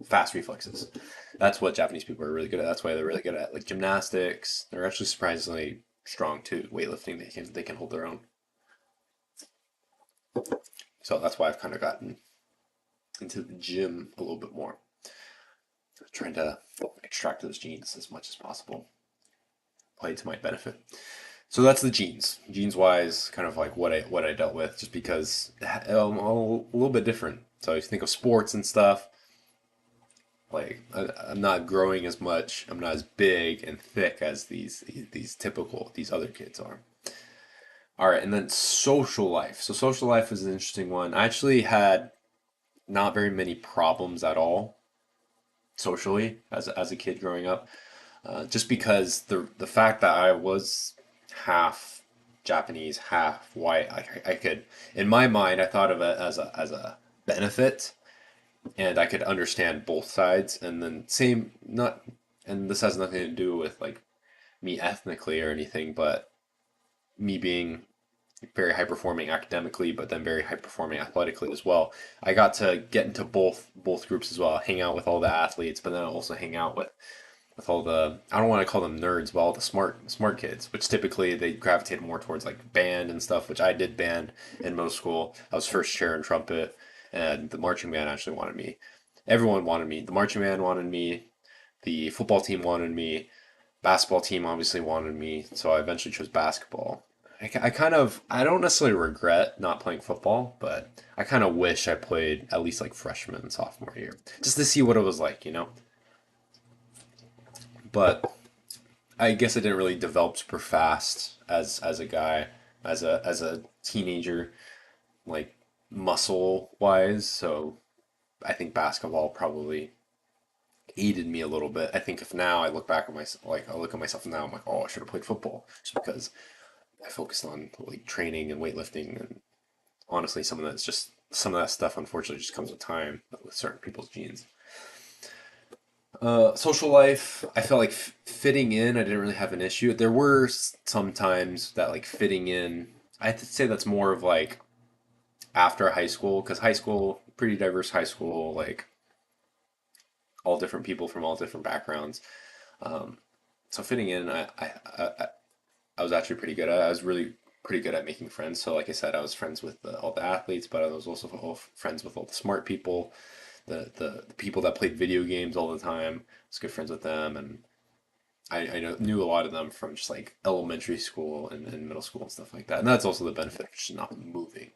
fast reflexes. That's what Japanese people are really good at. That's why they're really good at like gymnastics. They're actually surprisingly strong too. Weightlifting, they can hold their own. So that's why I've kind of gotten into the gym a little bit more, trying to extract those genes as much as possible, play to my benefit. So that's the genes. Genes wise, kind of like what I dealt with, just because I'm a little bit different. So if you think of sports and stuff, like I'm not growing as much. I'm not as big and thick as these other kids are. All right, and then social life. So social life is an interesting one. I actually had not very many problems at all socially as a kid growing up, just because the fact that I was half Japanese, half white, I could, in my mind, I thought of it as a benefit, and I could understand both sides. And then same, not, and this has nothing to do with like me ethnically or anything, but me being very high performing academically, but then very high performing athletically as well. I got to get into both groups as well, hang out with all the athletes, but then also hang out with all the, I don't want to call them nerds, but all the smart kids, which typically they gravitate more towards like band and stuff, which I did band in middle school. I was first chair in trumpet, and the marching band actually wanted me. Everyone wanted me. The marching band wanted me. The football team wanted me. Basketball team obviously wanted me, so I eventually chose basketball. I kind of, I don't necessarily regret not playing football, but I kind of wish I played at least like freshman and sophomore year, just to see what it was like, you know? But I guess I didn't really develop super fast as a guy, as a teenager, like muscle wise. So I think basketball probably aided me a little bit. I think if now I look back at myself, like I look at myself now, I'm like, oh, I should have played football, just because I focused on like training and weightlifting, and honestly, some of that stuff unfortunately just comes with time with certain people's genes. Social life, I felt like fitting in, I didn't really have an issue. There were some times that like fitting in, I have to say that's more of like after high school, because high school, pretty diverse high school, like all different people from all different backgrounds. Um, so fitting in, I was actually pretty good at. I was really pretty good at making friends. So like I said, I was friends with all the athletes, but I was also friends with all the smart people, the people that played video games all the time. I was good friends with them, and I knew a lot of them from just like elementary school and middle school and stuff like that. And that's also the benefit of just not moving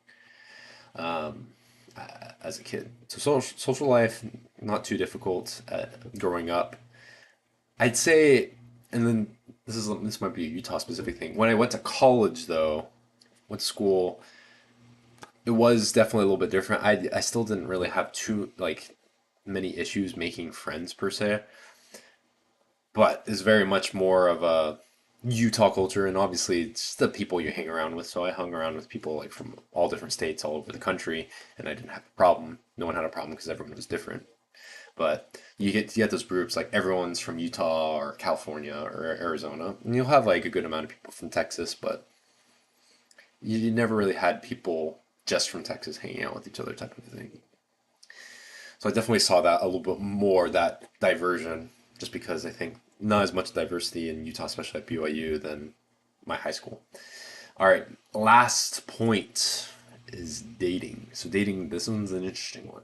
um, as a kid. So social life, not too difficult growing up. I'd say, and then this might be a Utah specific thing. When I went to college, though, went to school, it was definitely a little bit different. I still didn't really have too like many issues making friends per se, but it's very much more of a Utah culture, and obviously it's the people you hang around with. So I hung around with people like from all different states all over the country, and I didn't have a problem. No one had a problem because everyone was different. But you get those groups like everyone's from Utah or California or Arizona, and you'll have like a good amount of people from Texas, but you never really had people just from Texas hanging out with each other type of thing. So I definitely saw that a little bit more, that diversion, just because I think not as much diversity in Utah, especially at BYU, than my high school. All right, last point is dating. So dating, this one's an interesting one.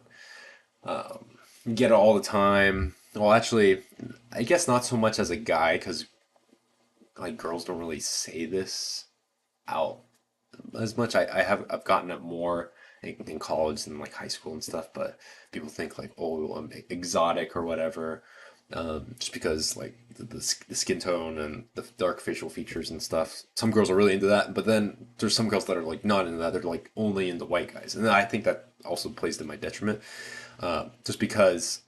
You get it all the time. Well, actually, I guess not so much as a guy, because like girls don't really say this out as much. I've gotten it more in college than like high school and stuff, but people think like, oh, I'm exotic or whatever, just because like the skin tone and the dark facial features and stuff. Some girls are really into that, but then there's some girls that are like not into that. They're like only into white guys, and I think that also plays to my detriment, just because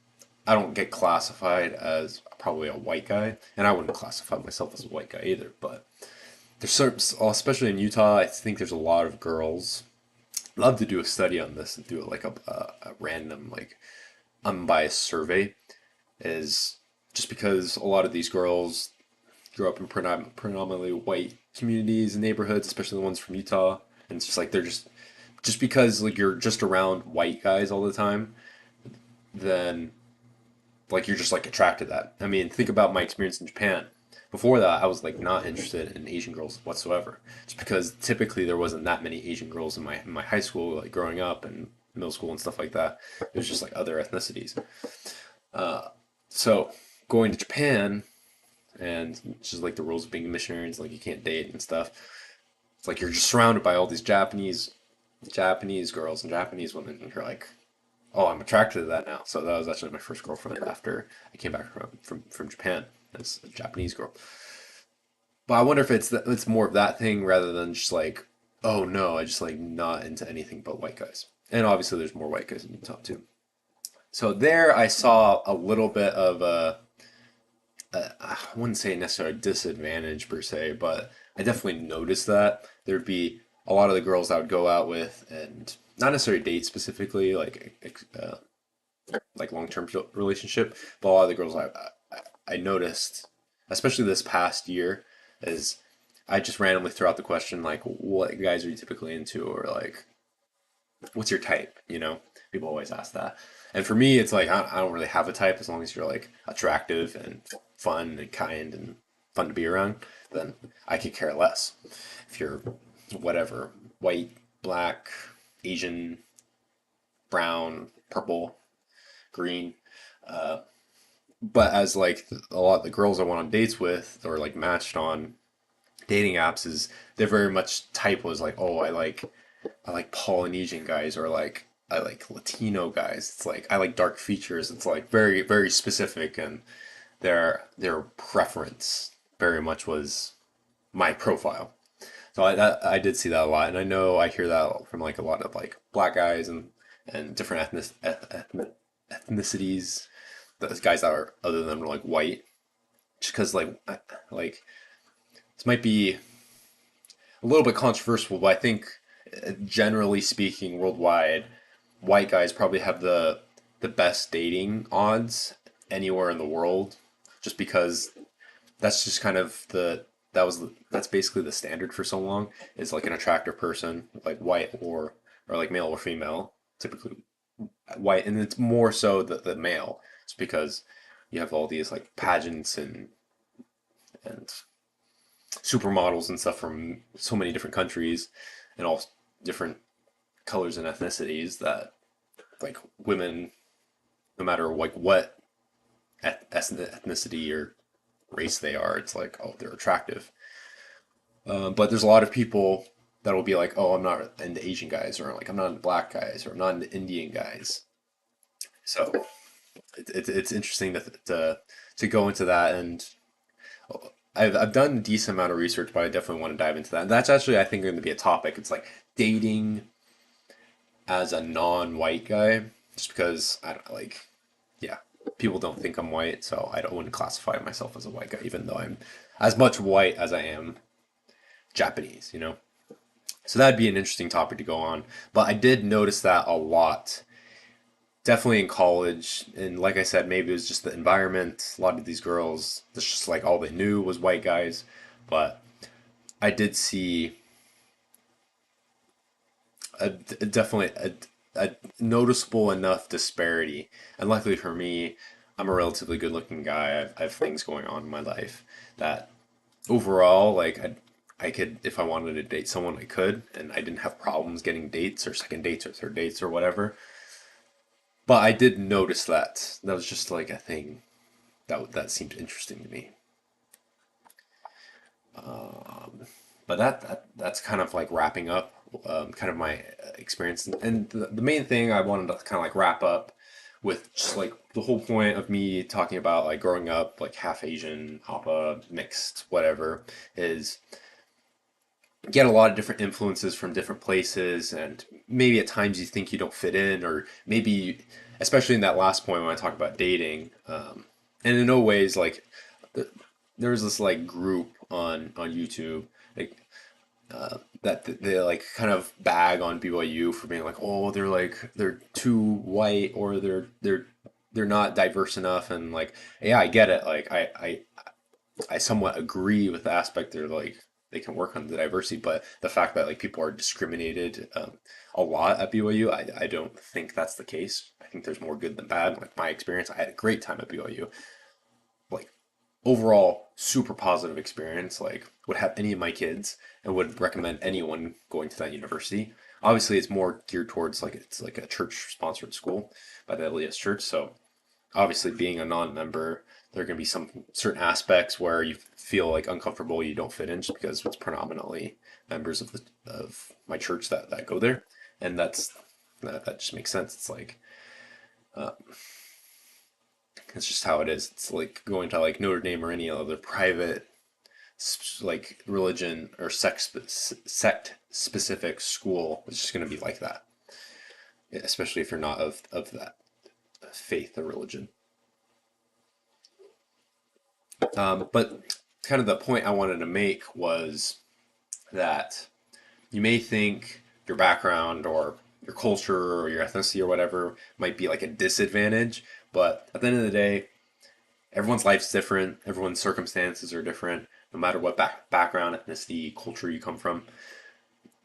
I don't get classified as probably a white guy, and I wouldn't classify myself as a white guy either, but there's certain, especially in Utah, I think there's a lot of girls. I'd love to do a study on this and do it like a random like unbiased survey. Is just because a lot of these girls grew up in predominantly white communities and neighborhoods, especially the ones from Utah, and it's just like they're just because like you're just around white guys all the time, then like you're just like attracted to that. I mean, think about my experience in Japan. Before that, I was like not interested in Asian girls whatsoever, just because typically there wasn't that many Asian girls in my high school, like growing up and middle school and stuff like that. It was just like other ethnicities. So going to Japan and it's just like the rules of being a missionary, it's like you can't date and stuff. It's like you're just surrounded by all these Japanese girls and Japanese women, and you're like, oh, I'm attracted to that now. So that was actually my first girlfriend after I came back from Japan. As a Japanese girl. But I wonder if it's more of that thing rather than just like, oh no, I just like not into anything but white guys. And obviously, there's more white guys in Utah too. So there, I saw a little bit of I wouldn't say necessarily a disadvantage per se, but I definitely noticed that there'd be a lot of the girls I would go out with, and not necessarily date specifically, like long term relationship, but a lot of the girls I noticed, especially this past year, is I just randomly throw out the question like, "What guys are you typically into?" or like, "What's your type?" You know, people always ask that, and for me, it's like I don't really have a type as long as you're like attractive and fun and kind and fun to be around. Then I could care less if you're whatever white, black, Asian, brown, purple, green. But as like a lot of the girls I went on dates with or like matched on dating apps is they're very much type was like, oh, I like Polynesian guys or like I like Latino guys. It's like I like dark features. It's like very very specific, and their preference very much was my profile. So I did see that a lot, and I know I hear that from like a lot of like black guys and different ethnicities, those guys that are other than like white, just because like this might be a little bit controversial, but I think generally speaking, worldwide, white guys probably have the best dating odds anywhere in the world, just because that's just kind of that's basically the standard for so long is like an attractive person, like white or like male or female, typically white, and it's more so the male. It's because you have all these like pageants and supermodels and stuff from so many different countries and all different colors and ethnicities that like women, no matter like what ethnicity or race they are, it's like oh they're attractive. But there's a lot of people that will be like, oh, I'm not into Asian guys, or like I'm not into black guys, or I'm not into Indian guys. So it's interesting to go into that, and I've done a decent amount of research, but I definitely want to dive into that. And that's actually I think going to be a topic. It's like dating as a non-white guy, just because I don't like, yeah, people don't think I'm white, so I don't want to classify myself as a white guy, even though I'm as much white as I am Japanese, you know? So that'd be an interesting topic to go on. But I did notice that a lot, definitely in college. And like I said, maybe it was just the environment. A lot of these girls, that's just like all they knew was white guys. But I did see definitely a noticeable enough disparity. And luckily for me, I'm a relatively good looking guy. I have things going on in my life that overall, like I could, if I wanted to date someone, I could, and I didn't have problems getting dates or second dates or third dates or whatever. But I did notice that that was just like a thing that seemed interesting to me. But that's kind of like wrapping up, kind of my experience, and the main thing I wanted to kind of like wrap up with just like the whole point of me talking about like growing up like half Asian, Hapa, mixed, whatever, is get a lot of different influences from different places, and maybe at times you think you don't fit in, or maybe especially in that last point when I talk about dating, and in no ways like there was this like group on YouTube like that they like kind of bag on BYU for being like, oh, they're too white, or they're not diverse enough, and like yeah, I get it, like I somewhat agree with the aspect they're like they can work on the diversity. But the fact that like people are discriminated a lot at BYU, I don't think that's the case. I think there's more good than bad. Like my experience, I had a great time at BYU. Like overall, super positive experience. Like would have any of my kids and would recommend anyone going to that university. Obviously, it's more geared towards like it's like a church sponsored school by the LDS Church. So obviously, being a non-member, there are going to be some certain aspects where you feel like uncomfortable, you don't fit in, just because it's predominantly members of my church that go there, and that just makes sense. It's like uh, it's just how it is. It's like going to like Notre Dame or any other private like religion or sect specific school. It's just going to be like that, especially if you're not of that faith or religion. But kind of the point I wanted to make was that you may think your background or your culture or your ethnicity or whatever might be like a disadvantage, but at the end of the day, everyone's life's different, everyone's circumstances are different, no matter what background, ethnicity, culture you come from.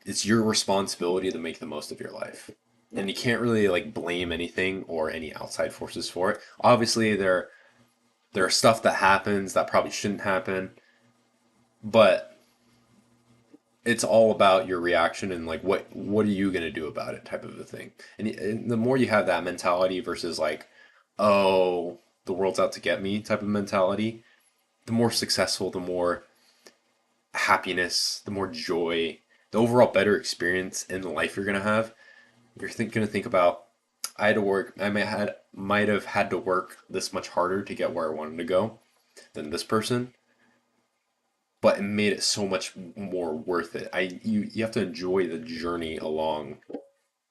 It's your responsibility to make the most of your life. And you can't really like blame anything or any outside forces for it. Obviously, there are stuff that happens that probably shouldn't happen, but it's all about your reaction and like what are you going to do about it type of a thing. And the more you have that mentality versus like, oh, the world's out to get me type of mentality, the more successful, the more happiness, the more joy, the overall better experience in the life you're going to have. You're going to think about, I had to work, might have had to work this much harder to get where I wanted to go than this person, but it made it so much more worth it. You have to enjoy the journey along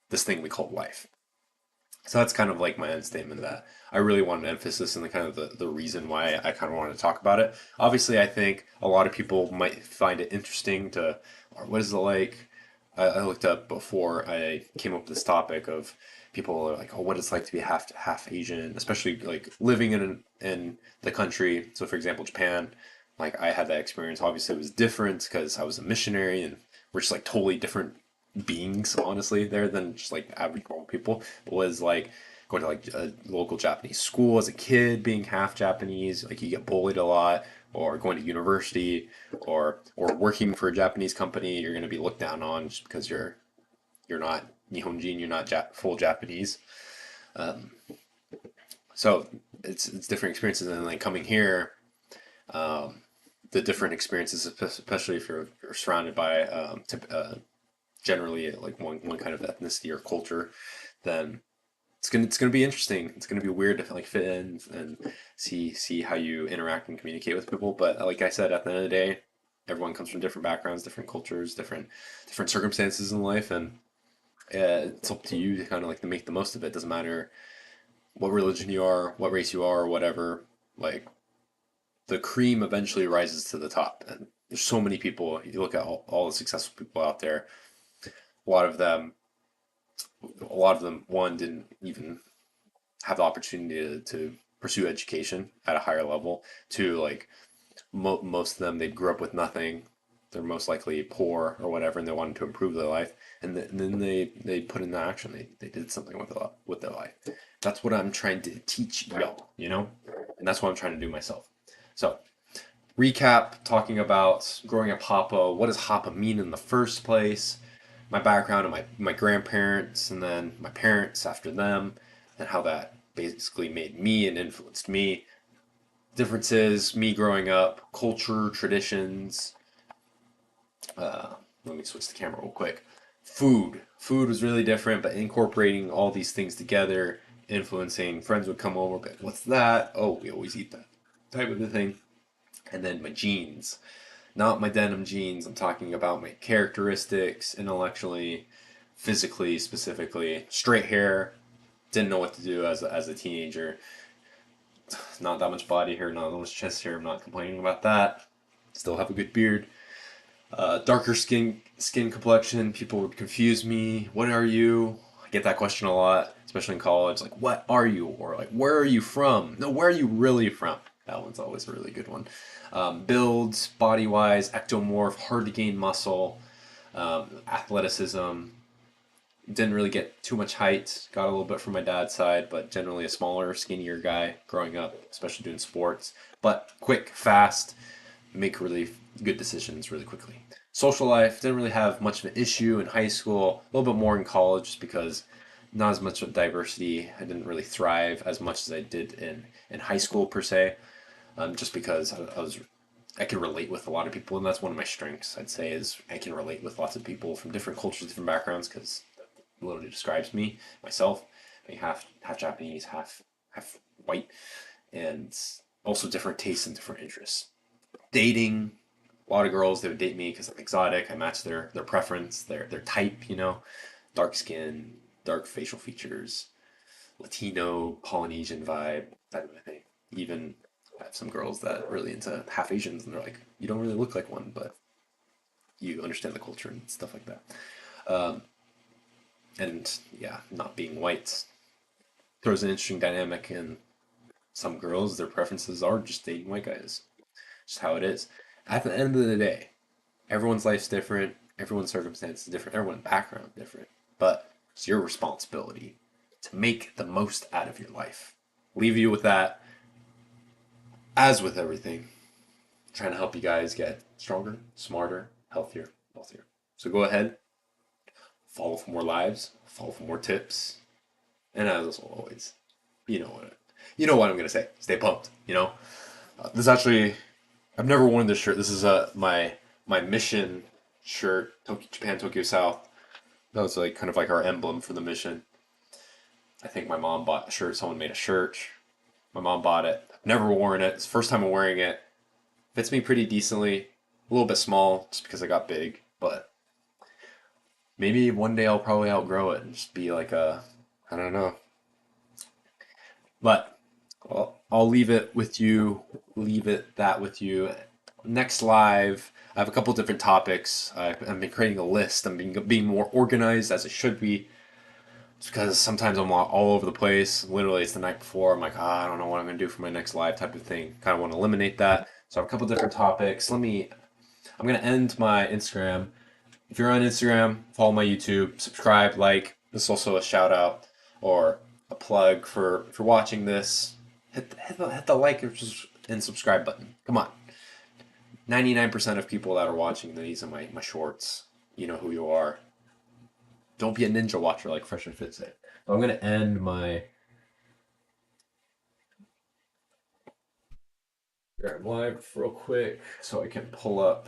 this thing we call life. So that's kind of like my end statement, that I really want to emphasis in the kind of the reason why I kind of wanted to talk about it. Obviously, I think a lot of people might find it interesting to, or what is it like? I looked up before I came up with this topic of people are like, oh, what it's like to be half Asian, especially like living in the country. So, for example, Japan, like I had that experience. Obviously, it was different because I was a missionary, and we're just like totally different beings, honestly, there than just like average normal people. But was like going to like a local Japanese school as a kid, being half Japanese, like you get bullied a lot, or going to university, or working for a Japanese company, you're going to be looked down on just because you're not Nihonjin, you're not full Japanese. Um, so it's different experiences, and like coming here, um, the different experiences, especially if you're surrounded by generally like one kind of ethnicity or culture, then it's gonna be interesting. It's gonna be weird to like fit in and see how you interact and communicate with people. But like I said, at the end of the day, everyone comes from different backgrounds, different cultures, different circumstances in life, and it's up to you to kind of like to make the most of it. Doesn't matter what religion you are, what race you are, or whatever. Like the cream eventually rises to the top, and there's so many people. You look at all the successful people out there. A lot of them one didn't even have the opportunity to pursue education at a higher level. Two, like most of them, they grew up with nothing. They're most likely poor or whatever, and they wanted to improve their life. And then they put into action. They did something with their life. That's what I'm trying to teach y'all, and that's what I'm trying to do myself. So recap, talking about growing up Hapa. What does Hapa mean in the first place? My background and my grandparents, and then my parents after them, and how that basically made me and influenced me. Differences, me growing up, culture, traditions. Let me switch the camera real quick. Food was really different, but incorporating all these things together, influencing. Friends would come over, but what's that? Oh, we always eat that type of a thing. And then my genes, not my denim jeans. I'm talking about my characteristics, intellectually, physically, specifically. Straight hair, didn't know what to do as a teenager. Not that much body hair, not that much chest hair. I'm not complaining about that. Still have a good beard. Darker skin complexion. People would confuse me. What are you? I get that question a lot, especially in college. Like, what are you? Or like, where are you from? No, where are you really from? That one's always a really good one. Builds, body wise, ectomorph, hard to gain muscle, athleticism. Didn't really get too much height. Got a little bit from my dad's side, but generally a smaller, skinnier guy growing up, especially doing sports. But quick, fast, make really good decisions really quickly. Social life, didn't really have much of an issue in high school, a little bit more in college just because not as much of diversity. I didn't really thrive as much as I did in high school per se, just because I can relate with a lot of people, and that's one of my strengths. I'd say is I can relate with lots of people from different cultures, different backgrounds, because it literally describes me myself. I mean, half Japanese, half white, and also different tastes and different interests. Dating, a lot of girls they would date me because I'm exotic. I match their preference, their type. Dark skin, dark facial features, Latino, Polynesian vibe, that kind of thing. Even I have some girls that are really into half Asians, and they're like, you don't really look like one, but you understand the culture and stuff like that. Um, and yeah, not being white throws an interesting dynamic in some girls. Their preferences are just dating white guys. Just how it is. At the end of the day, everyone's life's different, everyone's circumstance is different, everyone's background different. But it's your responsibility to make the most out of your life. Leave you with that. As with everything, trying to help you guys get stronger, smarter, healthier, wealthier. So go ahead, follow for more lives, follow for more tips, and as always, you know what I'm gonna say. Stay pumped. This actually, I've never worn this shirt. This is my mission shirt, Japan Tokyo South. That was like kind of like our emblem for the mission. I think my mom bought a shirt. Someone made a shirt. My mom bought it. I've never worn it. It's the first time I'm wearing it. Fits me pretty decently. A little bit small just because I got big, but maybe one day I'll probably outgrow it and just be like I don't know. But I'll leave it with you. Leave it that with you. Next live, I have a couple different topics. I've been creating a list. I'm being more organized as it should be. It's because sometimes I'm all over the place. Literally, it's the night before. I'm like, I don't know what I'm going to do for my next live type of thing. Kind of want to eliminate that. So I have a couple different topics. I'm going to end my Instagram. If you're on Instagram, follow my YouTube, subscribe, like. This is also a shout out or a plug for watching this. Hit the like and subscribe button. Come on. 99% of people that are watching these in my shorts, you know who you are. Don't be a ninja watcher like Fresh and Fit said. So I'm going to end my live real quick so I can pull up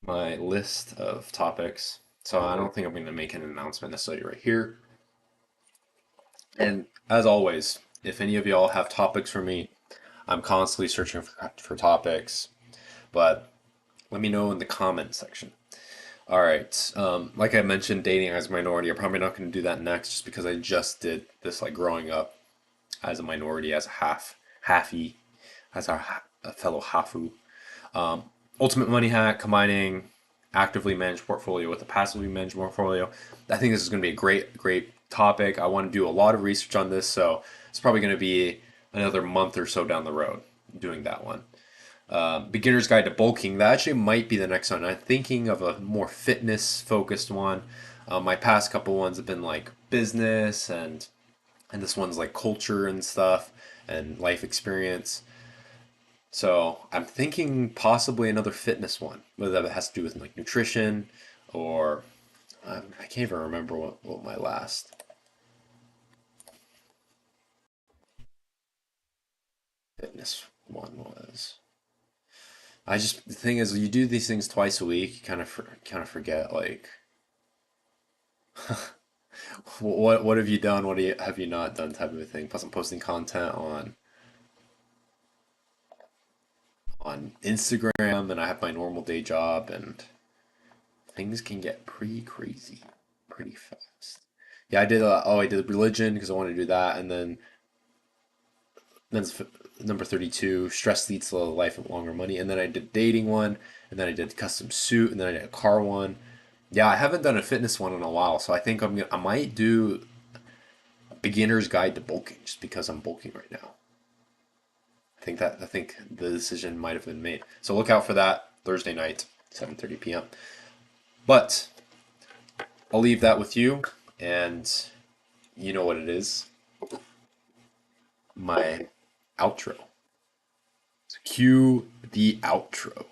my list of topics. So I don't think I'm going to make an announcement necessarily right here. And as always, if any of y'all have topics for me, I'm constantly searching for topics, but let me know in the comment section. All right. Like I mentioned, dating as a minority. I'm probably not going to do that next, just because I just did this like growing up as a minority, as a halfie, as a fellow hafu. Um, Ultimate money hack, combining actively managed portfolio with a passively managed portfolio. I think this is going to be a great topic. I want to do a lot of research on this, so it's probably going to be another month or so down the road doing that one. Beginner's Guide to Bulking. That actually might be the next one. I'm thinking of a more fitness focused one. My past couple ones have been like business and this one's like culture and stuff and life experience. So I'm thinking possibly another fitness one, whether that has to do with like nutrition or I can't even remember what my last fitness one was. The thing is, you do these things twice a week, you kind of forget like what have you done, have you not done type of a thing. Plus, I'm posting content on Instagram, and I have my normal day job, and things can get pretty crazy pretty fast. Yeah, I did religion because I wanted to do that, and then number 32, stress leads to a life of longer money, and then I did dating one, and then I did custom suit, and then I did a car one. Yeah, I haven't done a fitness one in a while, so I think I might do beginner's guide to bulking just because I'm bulking right now. I think the decision might have been made. So look out for that Thursday night, 7:30 p.m. But I'll leave that with you, and you know what it is. My outro. Cue the outro.